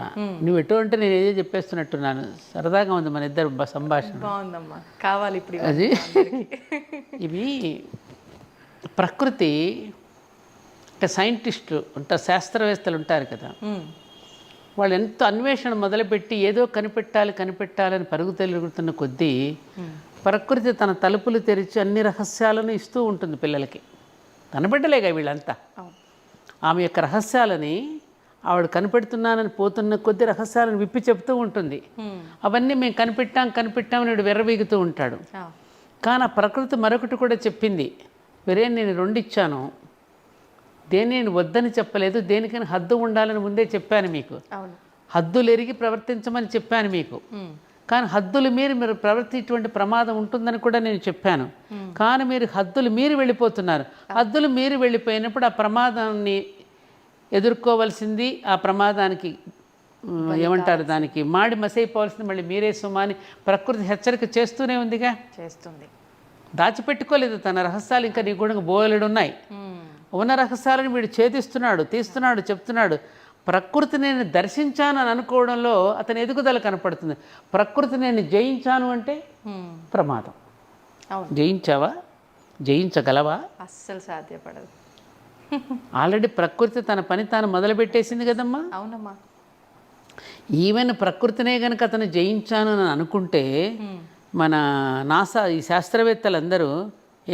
నువ్వు ఎటు అంటే నేను ఏదో చెప్పేస్తున్నట్టున్నాను. సరదాగా ఉంది మన ఇద్దరు సంభాషణ. కావాలి ఇప్పుడు అది. ఇవి ప్రకృతి అంటే సైంటిస్టులు ఉంటారు, శాస్త్రవేత్తలు ఉంటారు కదా, వాళ్ళు ఎంతో అన్వేషణ మొదలుపెట్టి ఏదో కనిపెట్టాలని పరుగు తిరుగుతున్న కొద్దీ ప్రకృతి తన తలుపులు తెరిచి అన్ని రహస్యాలను ఇస్తూ ఉంటుంది పిల్లలకి. కనిపెట్టలేగా వీళ్ళంతా. ఆమె యొక్క రహస్యాలని ఆవిడ కనిపెడుతున్నానని పోతున్న కొద్ది రహస్యాలను విప్పి చెప్తూ ఉంటుంది. అవన్నీ మేము కనిపెట్టామని వీడు విర్రవీగుతూ ఉంటాడు. కానీ ఆ ప్రకృతి మరొకటి కూడా చెప్పింది, వేరే నేను 2 ఇచ్చాను, దేని నేను వద్దని చెప్పలేదు, దేనికైనా హద్దు ఉండాలని ముందే చెప్పాను మీకు, హద్దులు ఎరిగి ప్రవర్తించమని చెప్పాను మీకు. కానీ హద్దులు మీరు ప్రవర్తించేటువంటి ప్రమాదం ఉంటుందని కూడా నేను చెప్పాను. కానీ మీరు హద్దులు మీరి వెళ్ళిపోతున్నారు. హద్దులు మీరి వెళ్ళిపోయినప్పుడు ఆ ప్రమాదాన్ని ఎదుర్కోవాల్సింది, ఆ ప్రమాదానికి ఏమంటారు దానికి మాడి మసైపోవాల్సింది మళ్ళీ మీరే సుమా అని ప్రకృతి హెచ్చరిక చేస్తూనే ఉందిగా, చేస్తుంది. దాచిపెట్టుకోలేదు తన రహస్యాలు, ఇంకా నీ కూడా బోలెడున్నాయి. ఉన్న రహస్యాలను వీడు తీస్తున్నాడు, చెప్తున్నాడు. ప్రకృతి నేను దర్శించాను అని అనుకోవడంలో అతని ఎదుగుదల కనపడుతుంది. ప్రకృతి నేను జయించాను అంటే ప్రమాదం. జయించావా? జయించగలవా? అస్సలు సాధ్యపడదు. ఆల్రెడీ ప్రకృతి తన పని తాను మొదలుపెట్టేసింది కదమ్మా. అవునమ్మా. ఈవెన్ ప్రకృతినే కనుక అతను జయించాను అని అనుకుంటే మన నాసా ఈ శాస్త్రవేత్తలందరూ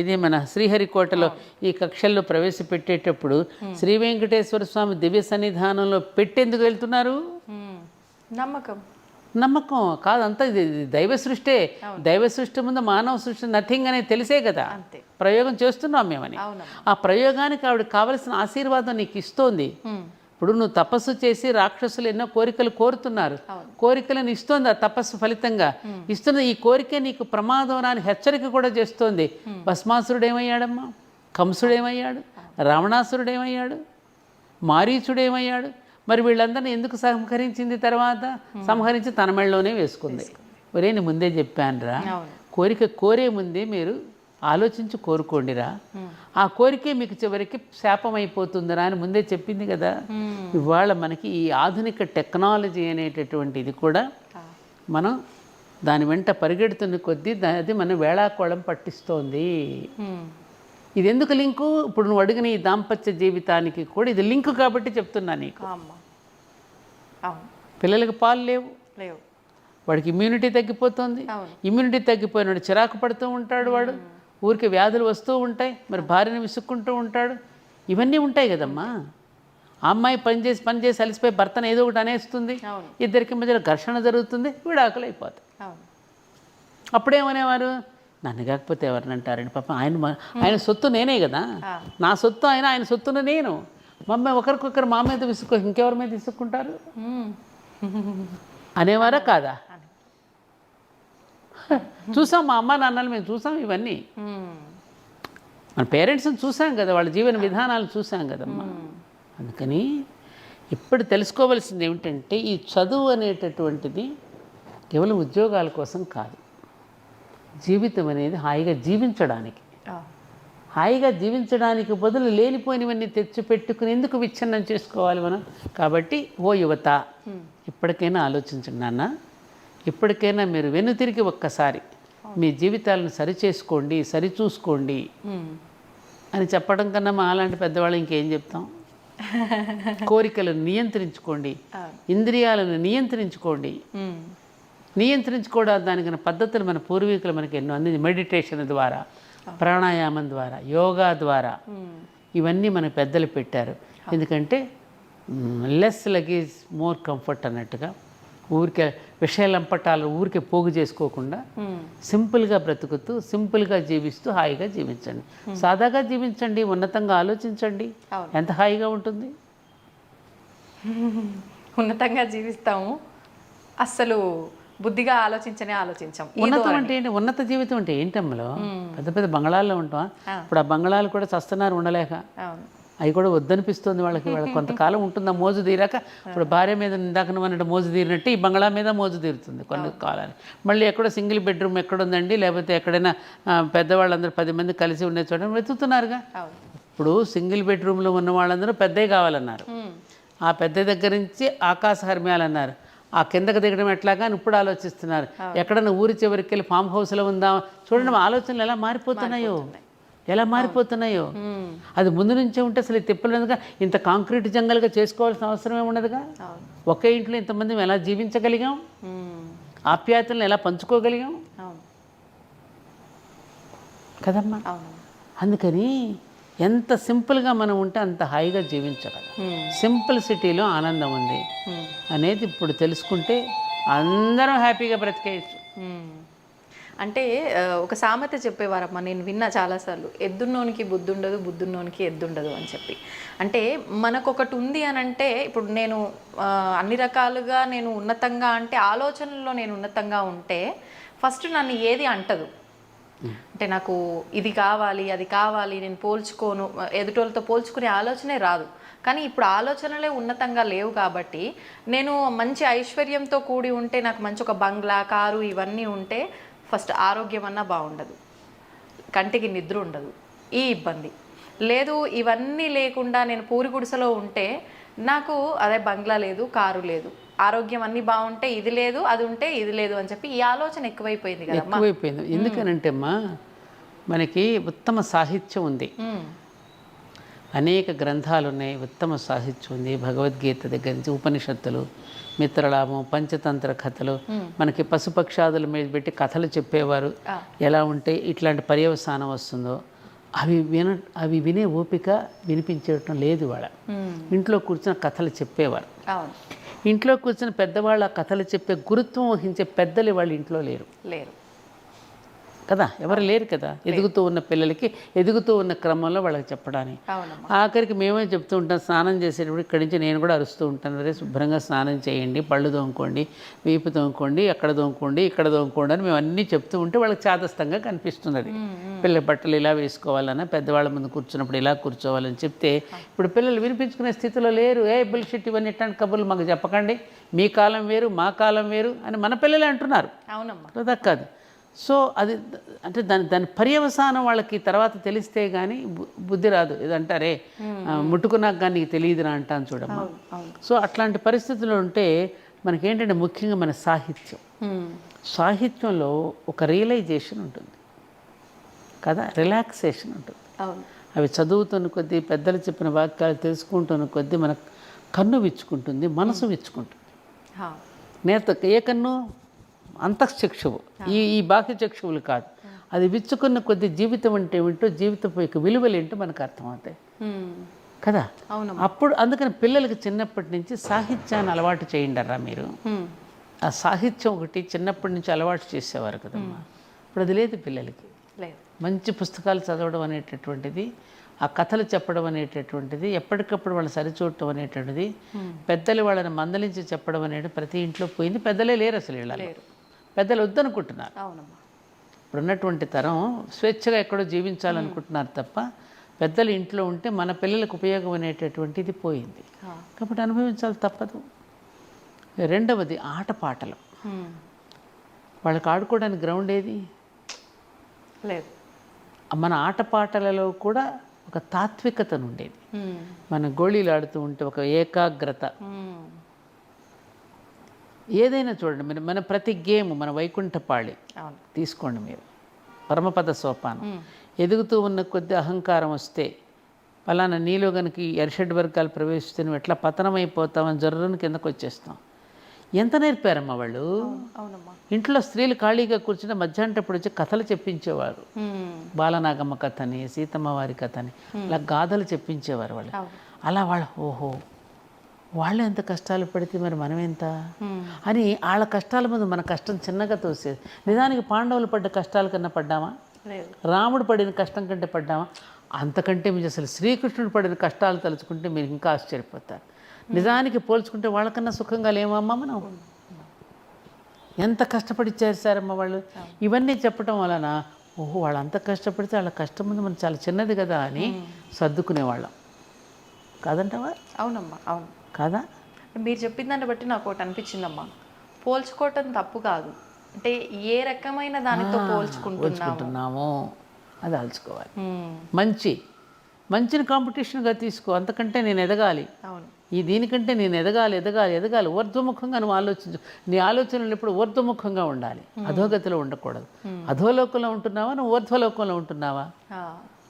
ఇది మన శ్రీహరికోటలో ఈ కక్షల్లో ప్రవేశపెట్టేటప్పుడు శ్రీ వెంకటేశ్వర స్వామి దివ్య సన్నిధానంలో పెట్టేందుకు వెళ్తున్నారు? నమ్మకం కాదు, అంతా ఇది దైవ సృష్టే. దైవ సృష్టి ముందు మానవ సృష్టి నథింగ్ అనేది తెలిసే కదా ప్రయోగం చేస్తున్నాం మేమని. ఆ ప్రయోగానికి ఆవిడ కావలసిన ఆశీర్వాదం నీకు ఇస్తోంది. ఇప్పుడు నువ్వు తపస్సు చేసి రాక్షసులు ఎన్నో కోరికలు కోరుతున్నారు, కోరికలను ఇస్తోంది ఆ తపస్సు ఫలితంగా. ఇస్తున్న ఈ కోరికే నీకు ప్రమాదం రాని హెచ్చరిక కూడా చేస్తోంది. భస్మాసురుడు ఏమయ్యాడమ్మా? కంసుడు ఏమయ్యాడు? రావణాసురుడు ఏమయ్యాడు? మారీచుడు ఏమయ్యాడు? మరి వీళ్ళందరినీ ఎందుకు సంహరించింది? తర్వాత సంహరించి తన మెళ్ళలోనే వేసుకుంది. ఒరే నేను ముందే చెప్పానురా, కోరిక కోరే ముందే మీరు ఆలోచించి కోరుకోండిరా, ఆ కోరికే మీకు చివరికి శాపం అయిపోతుందిరా అని ముందే చెప్పింది కదా. ఇవాళ మనకి ఈ ఆధునిక టెక్నాలజీ అనేటటువంటిది కూడా మనం దాని వెంట పరిగెడుతున్న కొద్దీ అది మన వేళాకోళం పట్టిస్తోంది. ఇది ఎందుకు లింకు? ఇప్పుడు నువ్వు అడిగిన ఈ దాంపత్య జీవితానికి కూడా ఇది లింకు కాబట్టి చెప్తున్నా నీకు. పిల్లలకి పాలు లేవు, వాడికి ఇమ్యూనిటీ తగ్గిపోతుంది. ఇమ్యూనిటీ తగ్గిపోయినాడు చిరాకు పడుతూ ఉంటాడు, వాడు ఊరికి వ్యాధులు వస్తూ ఉంటాయి, మరి భార్యను విసుక్కుంటూ ఉంటాడు. ఇవన్నీ ఉంటాయి కదమ్మా. ఆ అమ్మాయి పని చేసి అలసిపోయి భర్తను ఏదో ఒకటి అనేస్తుంది, ఇద్దరికి మధ్యలో ఘర్షణ జరుగుతుంది, విడాకులు అయిపోతాయి. అప్పుడేమనేవారు, నన్ను కాకపోతే ఎవరిని అంటారండి, పాపం ఆయన సొత్తు నేనే కదా, నా సొత్తు ఆయన సొత్తును నేను. మమ్మీ ఒకరికొకరు మా మీద విసుక్కు ఇంకెవరి మీద విసుక్కుంటారు అనేవారా కాదా? చూసాం, మా అమ్మ నాన్నలు మేము చూసాం ఇవన్నీ. మన పేరెంట్స్ని చూసాం కదా, వాళ్ళ జీవన విధానాలు చూసాం కదమ్మా. అందుకని ఇప్పుడు తెలుసుకోవాల్సింది ఏమిటంటే, ఈ చదువు అనేటటువంటిది కేవలం ఉద్యోగాల కోసం కాదు, జీవితం అనేది హాయిగా జీవించడానికి. హాయిగా జీవించడానికి బదులు లేనిపోయినవన్నీ తెచ్చిపెట్టుకుని ఎందుకు విచ్ఛిన్నం చేసుకోవాలి మనం? కాబట్టి ఓ యువత, ఇప్పటికైనా ఆలోచించండి నాన్న, ఇప్పటికైనా మీరు వెనుతిరిగి ఒక్కసారి మీ జీవితాలను సరిచేసుకోండి, సరిచూసుకోండి అని చెప్పడం కన్నా మా అలాంటి పెద్దవాళ్ళు ఇంకేం చెప్తాం? కోరికలను నియంత్రించుకోండి, ఇంద్రియాలను నియంత్రించుకోండి. నియంత్రించుకోవడం దానికి పద్ధతులు మన పూర్వీకులు మనకి ఎన్నో అందించి, మెడిటేషన్ ద్వారా, ప్రాణాయామం ద్వారా, యోగా ద్వారా ఇవన్నీ మన పెద్దలు పెట్టారు. ఎందుకంటే లెస్ లగేజ్ మోర్ కంఫర్ట్ అన్నట్టుగా, ఊరికే విషయాలంపటాలు ఊరికే పోగు చేసుకోకుండా సింపుల్గా బ్రతుకుతూ సింపుల్గా జీవిస్తూ హాయిగా జీవించండి. సాదాగా జీవించండి, ఉన్నతంగా ఆలోచించండి, ఎంత హాయిగా ఉంటుంది. ఉన్నతంగా జీవిస్తాము, అస్సలు బుద్ధిగా ఆలోచించాం. ఉన్నతం అంటే ఏంటి? ఉన్నత జీవితం అంటే ఏంటమ్మలో? పెద్ద పెద్ద బంగళాల్లో ఉంటాం, ఇప్పుడు ఆ బంగళాలు కూడా చస్తున్నారు ఉండలేక, అవి కూడా వద్దనిపిస్తుంది వాళ్ళకి. కొంతకాలం ఉంటుంది ఆ మోజు తీరాక. ఇప్పుడు భార్య మీద ఇందాక నువ్వు మోజు తీరినట్టు ఈ బంగళా మీద మోజు తీరుతుంది కొన్ని కాలాన్ని. మళ్ళీ ఎక్కడో సింగిల్ బెడ్రూమ్ ఎక్కడుందండి, లేకపోతే ఎక్కడైనా పెద్దవాళ్ళందరూ 10 మంది కలిసి ఉండే చోట వెతుకుతున్నారుగా. ఇప్పుడు సింగిల్ బెడ్రూమ్లో ఉన్న వాళ్ళందరూ పెద్దవి కావాలన్నారు, ఆ పెద్ద దగ్గర నుంచి ఆకాశ హర్మ్యాలు అన్నారు, ఆ కిందకి దిగడం ఎట్లాగా అని ఇప్పుడు ఆలోచిస్తున్నారు. ఎక్కడన్నా ఊరి చివరికి వెళ్ళి ఫామ్ హౌస్లో ఉందాం. చూడండి ఆలోచనలు ఎలా మారిపోతున్నాయో. అది ముందు నుంచే ఉంటే అసలు తిప్పలేదుగా, ఇంత కాంక్రీట్ జంగల్గా చేసుకోవాల్సిన అవసరం ఏముండదుగా. ఒకే ఇంట్లో ఇంతమంది ఎలా జీవించగలిగాం, ఆప్యాయతలను ఎలా పంచుకోగలిగాం కదమ్మా. అందుకని ఎంత సింపుల్గా మనం ఉంటే అంత హాయిగా జీవించగలం. సింపుల్ సిటీలో ఆనందం ఉంది అనేది ఇప్పుడు తెలుసుకుంటే అందరం హ్యాపీగా బ్రతికేయచ్చు. అంటే ఒక సామెత చెప్పేవారమ్మా, నేను విన్నా చాలాసార్లు, ఎద్దున్నోనికి బుద్ధుండదు, బుద్ధున్నోనికి ఎద్దుండదు అని చెప్పి. అంటే మనకొకటి ఉంది అని అంటే, ఇప్పుడు నేను అన్ని రకాలుగా నేను ఉన్నతంగా అంటే, ఆలోచనల్లో నేను ఉన్నతంగా ఉంటే ఫస్ట్ నన్ను ఏది అంటదు. అంటే నాకు ఇది కావాలి, అది కావాలి, నేను పోల్చుకోను, ఎదుటోళ్ళతో పోల్చుకునే ఆలోచనే రాదు. కానీ ఇప్పుడు ఆలోచనలే ఉన్నతంగా లేవు కాబట్టి, నేను మంచి ఐశ్వర్యంతో కూడి ఉంటే, నాకు మంచి ఒక బంగ్లా, కారు ఇవన్నీ ఉంటే ఫస్ట్ ఆరోగ్యం అన్నా బాగుండదు, కంటికి నిద్ర ఉండదు, ఈ ఇబ్బంది లేదు. ఇవన్నీ లేకుండా నేను పూరి గుడిసెలో ఉంటే నాకు అదే బంగ్లా లేదు, కారు లేదు, ఆరోగ్యం అన్నీ బాగుంటే ఇది లేదు, అది ఉంటే ఇది లేదు అని చెప్పి ఈ ఆలోచన ఎక్కువైపోయింది కదా. ఎక్కువైపోయింది. ఎందుకనంటే అమ్మా, మనకి ఉత్తమ సాహిత్యం ఉంది, అనేక గ్రంథాలు ఉన్నాయి, ఉత్తమ సాహిత్యం ఉంది. భగవద్గీత దగ్గర నుంచి ఉపనిషత్తులు, మిత్రలాభం, పంచతంత్ర కథలు, మనకి పశుపక్షాదుల మీద పెట్టి కథలు చెప్పేవారు. ఎలా ఉంటే ఇట్లాంటి పర్యవసానం వస్తుందో అవి వినే ఓపిక వినిపించడం లేదు. వాళ్ళ ఇంట్లో కూర్చొని కథలు చెప్పేవారు. ఇంట్లో కూర్చొని పెద్దవాళ్ళ కథలు చెప్పే గురుత్వం వహించే పెద్దలు వాళ్ళ ఇంట్లో లేరు. కదా, ఎవరు లేరు కదా ఎదుగుతూ ఉన్న పిల్లలకి ఎదుగుతూ ఉన్న క్రమంలో వాళ్ళకి చెప్పడానికి. అవునమ్మా. ఆఖరికి మేమే చెప్తూ ఉంటాం, స్నానం చేసేటప్పుడు ఇక్కడి నుంచి నేను కూడా అరుస్తూ ఉంటాను, అరే శుభ్రంగా స్నానం చేయండి, పళ్ళు తోముకోండి, వీపు తోముకోండి, అక్కడ తోముకోండి, ఇక్కడ తోముకోండి అని మేము అన్నీ చెప్తూ ఉంటే వాళ్ళకి చాదస్తంగా కనిపిస్తున్నది. పిల్లల బట్టలు ఇలా వేసుకోవాలన్నా, పెద్దవాళ్ళ ముందు కూర్చున్నప్పుడు ఇలా కూర్చోవాలని చెప్తే ఇప్పుడు పిల్లలు వినిపించుకునే స్థితిలో లేరు. ఏ బుల్షిట్ ఇవన్నీ ఎట్లాంటి కబుర్లు మాకు చెప్పకండి, మీ కాలం వేరు మా కాలం వేరు అని మన పిల్లలే అంటున్నారు. అవునమ్మా. కదా కాదు. సో అది అంటే దాని పర్యవసానం వాళ్ళకి తర్వాత తెలిస్తే కానీ బుద్ధి రాదు. ఏదంటారే ముట్టుకున్నాక కానీ నీకు తెలియదురా అంటాను చూడమ్మా. సో అట్లాంటి పరిస్థితుల్లో ఉంటే మనకేంటంటే ముఖ్యంగా మన సాహిత్యంలో ఒక రియలైజేషన్ ఉంటుంది కదా, రిలాక్సేషన్ ఉంటుంది. అవి చదువుతున్న కొద్దీ, పెద్దలు చెప్పిన వాక్యాలు తెలుసుకుంటున్న కొద్దీ మన కన్ను విచ్చుకుంటుంది, మనసు విచ్చుకుంటుంది. ఏ కన్ను? అంతఃచక్షువు, ఈ బాహ్య చక్షువులు కాదు. అది విచ్చుకున్న కొద్ది జీవితం అంటే ఏమిటో, జీవితం యొక్క విలువలు ఏంటో మనకు అర్థమవుతాయి కదా. అప్పుడు అందుకని పిల్లలకి చిన్నప్పటి నుంచి సాహిత్యాన్ని అలవాటు చేయండిరా మీరు. ఆ సాహిత్యం ఒకటి చిన్నప్పటి నుంచి అలవాటు చేసేవారు కదమ్మా. ఇప్పుడు అది లేదు పిల్లలకి. మంచి పుస్తకాలు చదవడం అనేటటువంటిది, ఆ కథలు చెప్పడం అనేటటువంటిది, ఎప్పటికప్పుడు వాళ్ళని సరిచూడటం అనేటువంటిది, పెద్దలు వాళ్ళని మందలించి చెప్పడం అనేది ప్రతి ఇంట్లో పోయింది. పెద్దలే లేరు అసలు, ఇళ్ళలో పెద్దలు వద్దనుకుంటున్నారు. ఇప్పుడున్నటువంటి తరం స్వేచ్ఛగా ఎక్కడో జీవించాలనుకుంటున్నారు తప్ప పెద్దలు ఇంట్లో ఉంటే మన పిల్లలకు ఉపయోగం అనేటటువంటిది పోయింది. కాబట్టి అనుభవించాలి, తప్పదు. రెండవది ఆటపాటలు. వాళ్ళకి ఆడుకోవడానికి గ్రౌండ్ ఏది లేదు. మన ఆటపాటలలో కూడా ఒక తాత్వికతను ఉండేది. మన గోళీలు ఆడుతూ ఉంటే ఒక ఏకాగ్రత. ఏదైనా చూడండి, మీరు మన ప్రతి గేమ్, మన వైకుంఠపాళి తీసుకోండి మీరు, పరమపద సోపానం. ఎదుగుతూ ఉన్న కొద్ది అహంకారం వస్తే, పలానా నీలో కనుక ఎర్షడ్ వర్గాలు ప్రవేశిస్తే నువ్వు ఎట్లా పతనమైపోతావని జర్రని కిందకు వచ్చేస్తాం. ఎంత నేర్పారమ్మా వాళ్ళు. ఇంట్లో స్త్రీలు ఖాళీగా కూర్చుని మధ్యాహ్నప్పుడు వచ్చి కథలు చెప్పించేవారు. బాలనాగమ్మ కథని, సీతమ్మ వారి కథని, అలా గాథలు చెప్పించేవారు వాళ్ళు. అలా వాళ్ళ ఓహో వాళ్ళు ఎంత కష్టాలు పడితే మరి మనం ఎంత అని వాళ్ళ కష్టాల ముందు మన కష్టం చిన్నగా తోసేది. నిజానికి పాండవులు పడ్డ కష్టాల కన్నా పడ్డామా? రాముడు పడిన కష్టం కంటే పడ్డామా? అంతకంటే మీరు అసలు శ్రీకృష్ణుడు పడిన కష్టాలు తలుచుకుంటే మీరు ఇంకా ఆశ్చర్యపోతారు. నిజానికి పోల్చుకుంటే వాళ్ళకన్నా సుఖంగా లేమమ్మా మనం. ఎంత కష్టపడి చేశారమ్మా వాళ్ళు. ఇవన్నీ చెప్పడం వలన ఓహో వాళ్ళు అంత కష్టపడితే వాళ్ళ కష్టం ముందు మనం చాలా చిన్నది కదా అని సర్దుకునేవాళ్ళం కాదంటావా? అవునమ్మా, అవును. కాదా? మీరు చెప్పిన దాన్ని బట్టి నాకు ఒకటి అనిపించిందమ్మా, పోల్చుకోవటం తప్పు కాదు. అంటే ఏ రకమైన దానితో పోల్చుకుంటున్నామో అది ఆల్చుకోవాలి. మంచిని కాంపిటీషన్గా తీసుకో. అంతకంటే నేను ఎదగాలి, దీనికంటే నేను ఎదగాలి. ఊర్ధ్వముఖంగా నువ్వు ఆలోచించు. నీ ఆలోచనలు ఎప్పుడు ఊర్ధ్వముఖంగా ఉండాలి, అధోగతిలో ఉండకూడదు. అధోలోకంలో ఉంటున్నావా, నువ్వు ఊర్ధ్వలోకంలో ఉంటున్నావా?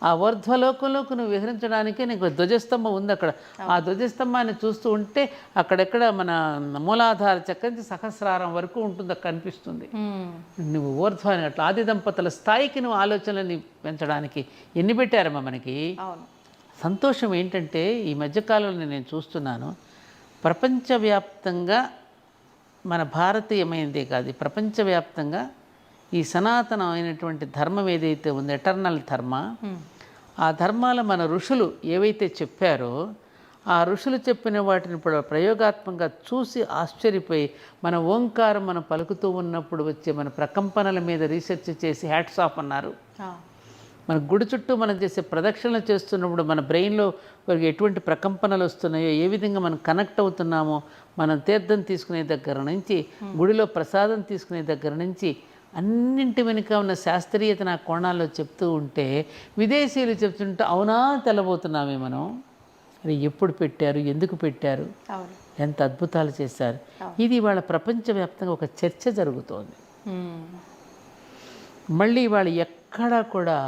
ఆ ఊర్ధ్వలోకంలోకి నువ్వు విహరించడానికి నీకు ధ్వజస్తంభం ఉంది. అక్కడ ఆ ధ్వజస్తంభాన్ని చూస్తూ ఉంటే అక్కడెక్కడ మన మూలాధార చక్రం నుంచి సహస్రారం వరకు ఉంటుంది, అక్కడ కనిపిస్తుంది. నువ్వు ఊర్ధ్వాన్ని అట్లా ఆది దంపతుల స్థాయికి నువ్వు ఆలోచనని పెంచడానికి ఎన్ని పెట్టారమ్మా మనకి. సంతోషం ఏంటంటే ఈ మధ్యకాలంలో నేను చూస్తున్నాను, ప్రపంచవ్యాప్తంగా మన భారతీయమైనదే కాదు, ప్రపంచవ్యాప్తంగా ఈ సనాతనమైనటువంటి ధర్మం ఏదైతే ఉందో, ఎటర్నల్ ధర్మ, ఆ ధర్మాలు మన ఋషులు ఏవైతే చెప్పారో ఆ ఋషులు చెప్పిన వాటిని ఇప్పుడు ప్రయోగాత్మకంగా చూసి ఆశ్చర్యపోయి మన ఓంకారం మనం పలుకుతూ ఉన్నప్పుడు వచ్చే మన ప్రకంపనల మీద రీసెర్చ్ చేసి హ్యాట్స్ ఆఫ్ అన్నారు. మన గుడి చుట్టూ మనం చేసే ప్రదక్షిణలు చేస్తున్నప్పుడు మన బ్రెయిన్లో ఎటువంటి ప్రకంపనలు వస్తున్నాయో, ఏ విధంగా మనం కనెక్ట్ అవుతున్నామో, మనం తీర్థం తీసుకునే దగ్గర నుంచి, గుడిలో ప్రసాదం తీసుకునే దగ్గర నుంచి అన్నింటి వెనుక ఉన్న శాస్త్రీయత నా కోణాల్లో చెప్తూ ఉంటే, విదేశీయులు చెప్తుంటే అవునా తెల్లబోతున్నామే మనం. అది ఎప్పుడు పెట్టారు, ఎందుకు పెట్టారు, ఎంత అద్భుతాలు చేశారు. ఇది వాళ్ళ ప్రపంచవ్యాప్తంగా ఒక చర్చ జరుగుతోంది. మళ్ళీ వాళ్ళు ఎక్కడా కూడా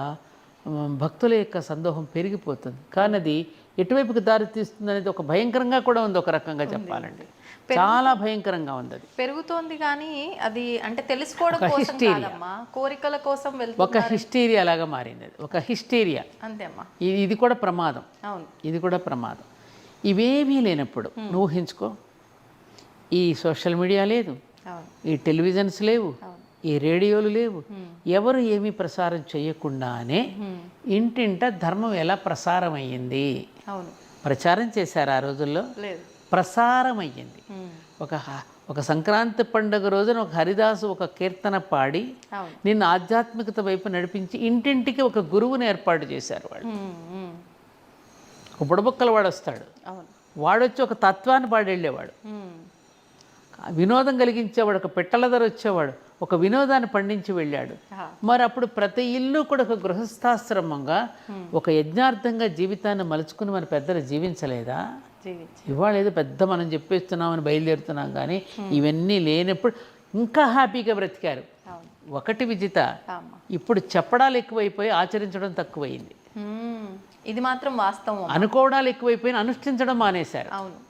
భక్తుల యొక్క సందోహం పెరిగిపోతుంది. కానీ అది ఎటువైపుకి దారి తీస్తుంది అనేది ఒక భయంకరంగా కూడా ఉంది. ఒక రకంగా చెప్పాలంటే చాలా భయంకరంగా ఉంది. అది పెరుగుతోంది కానీ అది అంటే తెలుసుకోవడం కోసం కాదమ్మా, కోరికల కోసం ఒక హిస్టీరియా లాగా మారింది. అది ఒక హిస్టీరియా అంతే అమ్మా. ఇది కూడా ప్రమాదం. అవును, ఇది కూడా ప్రమాదం. ఇవేమీ లేనప్పుడు నువ్వు ఊహించుకో, ఈ సోషల్ మీడియా లేదు, ఈ టెలివిజన్స్ లేవు, ఈ రేడియోలు లేవు, ఎవరు ఏమీ ప్రసారం చేయకుండానే ఇంటింట ధర్మం ఎలా ప్రసారం అయ్యింది? అవును. ప్రచారం చేశారు ఆ రోజుల్లో, లేదు. ప్రసారం అయ్యింది. ఒక సంక్రాంతి పండుగ రోజున ఒక హరిదాసు ఒక కీర్తన పాడి అవును. నిన్ను ఆధ్యాత్మికత వైపు నడిపించి ఇంటింటికి ఒక గురువుని ఏర్పాటు చేశారు వాళ్ళు. ఒక బుడబుక్కల వాడు వస్తాడు, అవును. వాడొచ్చి ఒక తత్వాన్ని పాడి వెళ్ళేవాడు, వినోదం కలిగించేవాడు, ఒక పిట్టల ధర వచ్చేవాడు, ఒక వినోదాన్ని పండించి వెళ్ళాడు. మరి అప్పుడు ప్రతి ఇల్లు కూడా ఒక గృహస్థాశ్రమంగా ఒక యజ్ఞార్థంగా జీవితాన్ని మలుచుకుని మన పెద్దలు జీవించలేదా? ఇవాళ ఏదో పెద్ద మనం చెప్పేస్తున్నామని బయలుదేరుతున్నాం, కానీ ఇవన్నీ లేనప్పుడు ఇంకా హ్యాపీగా బ్రతికారు. ఒకటి విజిత, ఇప్పుడు చెప్పడాలు ఎక్కువైపోయి ఆచరించడం తక్కువైంది. ఇది మాత్రం వాస్తవం. అనుకోవడాలు ఎక్కువైపోయి అనుష్ఠించడం మానేశారు. అవును.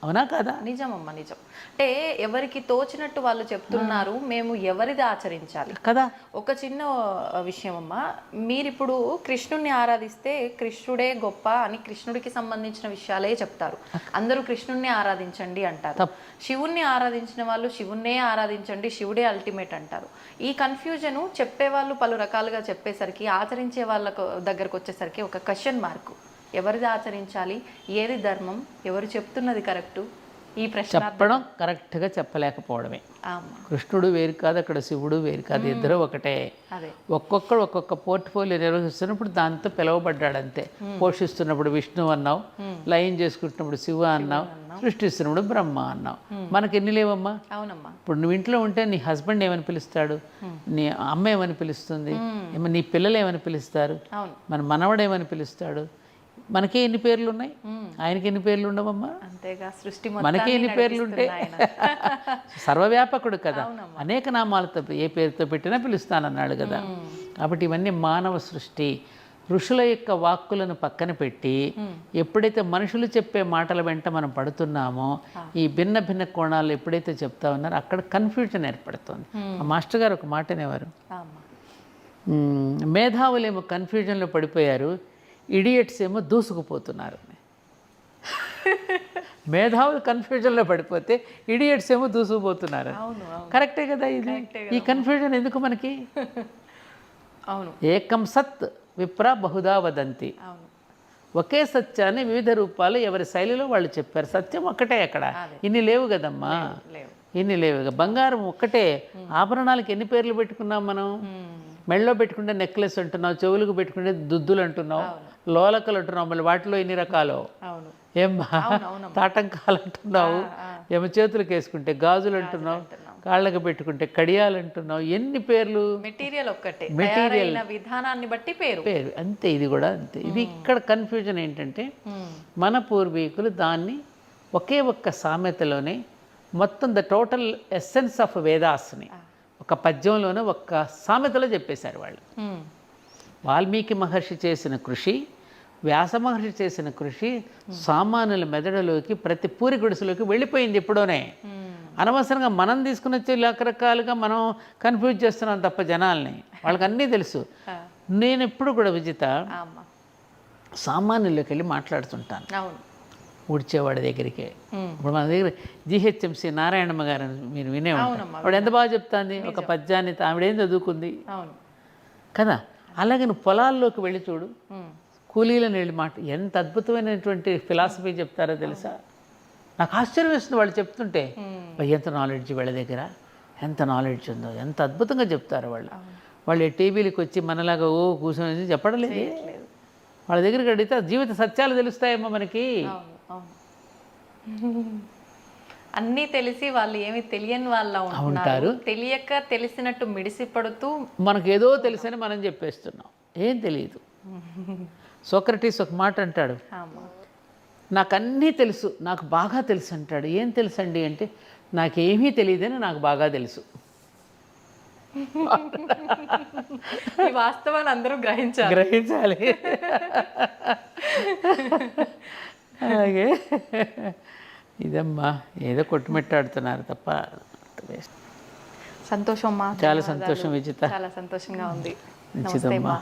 అవునా కదా? నిజమమ్మా, నిజం. అంటే ఎవరికి తోచినట్టు వాళ్ళు చెప్తున్నారు, మేము ఎవరిది ఆచరించాలి కదా. ఒక చిన్న విషయం అమ్మా, మీరిప్పుడు కృష్ణుడిని ఆరాధిస్తే కృష్ణుడే గొప్ప అని కృష్ణుడికి సంబంధించిన విషయాలే చెప్తారు. అందరూ కృష్ణుడిని ఆరాధించండి అంటారు. శివుణ్ణి ఆరాధించిన వాళ్ళు శివున్నే ఆరాధించండి, శివుడే అల్టిమేట్ అంటారు. ఈ కన్ఫ్యూజను చెప్పేవాళ్ళు పలు రకాలుగా చెప్పేసరికి ఆచరించే వాళ్ళ దగ్గరకు వచ్చేసరికి ఒక క్వశ్చన్ మార్కు. ఎవరిది ఆచరించాలి, ఏది ధర్మం, ఎవరు చెప్తున్నది కరెక్టు, ఈ ప్రశ్న చెప్పడం కరెక్ట్గా చెప్పలేకపోవడమే. కృష్ణుడు వేరు కాదు, అక్కడ శివుడు వేరు కాదు, ఇద్దరు ఒకటే. ఒక్కొక్కడు ఒక్కొక్క పోర్ట్ఫోలియో నిర్వహిస్తున్నప్పుడు దాంతో పిలువబడ్డాడు అంతే. పోషిస్తున్నప్పుడు విష్ణువు అన్నావు, లయం చేసుకుంటున్నప్పుడు శివ అన్నావు, సృష్టిస్తున్నప్పుడు బ్రహ్మ అన్నావు. మనకి ఎన్ని లేవమ్మా? అవునమ్మా. ఇప్పుడు నువ్వు ఇంట్లో ఉంటే నీ హస్బెండ్ ఏమని పిలుస్తాడు, నీ అమ్మ ఏమని పిలుస్తుంది, నీ పిల్లలు ఏమని పిలుస్తారు, మన మనవడు ఏమని పిలుస్తాడు. మనకే ఎన్ని పేర్లు ఉన్నాయి, ఆయనకి ఎన్ని పేర్లు ఉండవమ్మా? అంతేగా, సృష్టి మనకే ఎన్ని పేర్లు ఉంటాయి. సర్వవ్యాపకుడు కదా, అనేక నామాలతో ఏ పేరుతో పెట్టినా పిలుస్తానన్నాడు కదా. కాబట్టి ఇవన్నీ మానవ సృష్టి. ఋషుల యొక్క వాక్కులను పక్కన పెట్టి ఎప్పుడైతే మనుషులు చెప్పే మాటల వెంట మనం పడుతున్నామో, ఈ భిన్న భిన్న కోణాలు ఎప్పుడైతే చెప్తా ఉన్నారో అక్కడ కన్ఫ్యూజన్ ఏర్పడుతుంది. ఆ మాస్టర్ గారు ఒక మాట అనేవారు, మేధావులేమో కన్ఫ్యూజన్లో పడిపోయారు, ఇడియట్స్ ఏమో దూసుకుపోతున్నారు. మేధావులు కన్ఫ్యూజన్లో పడిపోతే ఇడియట్స్ ఏమో దూసుకుపోతున్నారు. కరెక్టే కదా ఇది. ఈ కన్ఫ్యూజన్ ఎందుకు మనకి? అవును. ఏకం సత్ విప్ర బహుదా వదంతి. ఒకే సత్యాన్ని వివిధ రూపాలు ఎవరి శైలిలో వాళ్ళు చెప్పారు. సత్యం ఒక్కటే. అక్కడ ఇన్ని లేవు కదమ్మా, ఇన్ని లేవు. బంగారం ఒక్కటే. ఆభరణాలకు ఎన్ని పేర్లు పెట్టుకున్నాం మనం? మెళ్ళలో పెట్టుకుంటే నెక్లెస్ అంటున్నావు, చెవులకు పెట్టుకుంటే దుద్దులు అంటున్నావు, లోలకలు అంటున్నావు, మళ్ళీ వాటిలో ఎన్ని రకాలు. ఏం తాటంకాలు అంటున్నావు, ఏమో చేతులకు వేసుకుంటే గాజులు అంటున్నావు, కాళ్ళకి పెట్టుకుంటే కడియాలు అంటున్నావు. ఎన్ని పేర్లు? మెటీరియల్ ఒక్కటే, మెటీరియల్ విధానాన్ని బట్టి పేరు పేరు అంతే. ఇది కూడా అంతే. ఇది ఇక్కడ కన్ఫ్యూజన్ ఏంటంటే మన పూర్వీకులు దాన్ని ఒకే ఒక్క సామెతలోనే మొత్తం ద టోటల్ ఎస్సెన్స్ ఆఫ్ వేదాస్ని ఒక పద్యంలోనే ఒక్క సామెతలో చెప్పేశారు వాళ్ళు. వాల్మీకి మహర్షి చేసిన కృషి, వ్యాస మహర్షి చేసిన కృషి సామాన్యుల మెదడులోకి, ప్రతి పూరి గుడిసెలోకి వెళ్ళిపోయింది ఎప్పుడోనే. అనవసరంగా మనం తీసుకుని వచ్చి రకరకాలుగా మనం కన్ఫ్యూజ్ చేస్తున్నాం తప్ప జనాల్ని. వాళ్ళకి అన్నీ తెలుసు. నేను ఎప్పుడు కూడా విజిత సామాన్యుల్లోకి వెళ్ళి మాట్లాడుతుంటాను, ఊడ్చేవాడి దగ్గరికి. ఇప్పుడు మన దగ్గర జిహెచ్ఎంసి నారాయణమ్మ గారు మీరు వినే ఉంటారు. ఆవిడ ఎంత బాగా చెప్తాంది ఒక పద్యాన్ని. ఆవిడేం చదువుకుంది కదా. అలాగే నువ్వు పొలాల్లోకి వెళ్ళి చూడు, కూలీలను వెళ్ళి ఎంత అద్భుతమైనటువంటి ఫిలాసఫీ చెప్తారో తెలుసా. నాకు ఆశ్చర్యం వేస్తుంది వాళ్ళు చెప్తుంటే. ఎంత నాలెడ్జ్ వీళ్ళ దగ్గర, ఎంత నాలెడ్జ్ ఉందో, ఎంత అద్భుతంగా చెప్తారు వాళ్ళు. వాళ్ళు టీవీలకు వచ్చి మనలాగా కూర్చొని చెప్పడం లేదు. వాళ్ళ దగ్గరికి అడిగితే జీవిత సత్యాలు తెలుస్తాయేమో మనకి. అన్నీ తెలిసి వాళ్ళు ఏమి తెలియని వాళ్ళ ఉంటారు. తెలియక తెలిసినట్టు మిడిసిపడుతూ మనకు ఏదో తెలుసని మనం చెప్పేస్తున్నాం, ఏం తెలియదు. సోక్రటీస్ ఒక మాట అంటాడు, నాకు అన్నీ తెలుసు, నాకు బాగా తెలుసు అంటాడు. ఏం తెలుసు అండి అంటే, నాకేమీ తెలియదని నాకు బాగా తెలుసు. ఈ వాస్తవాన్ని అందరూ గ్రహించాలి. అలాగే ఇదమ్మా, ఏదో కొట్టుమెట్టాడుతున్నారు తప్ప. సంతోషం. చాలా సంతోషం విజిత, చాలా సంతోషంగా ఉంది. మంచిదమ్మా.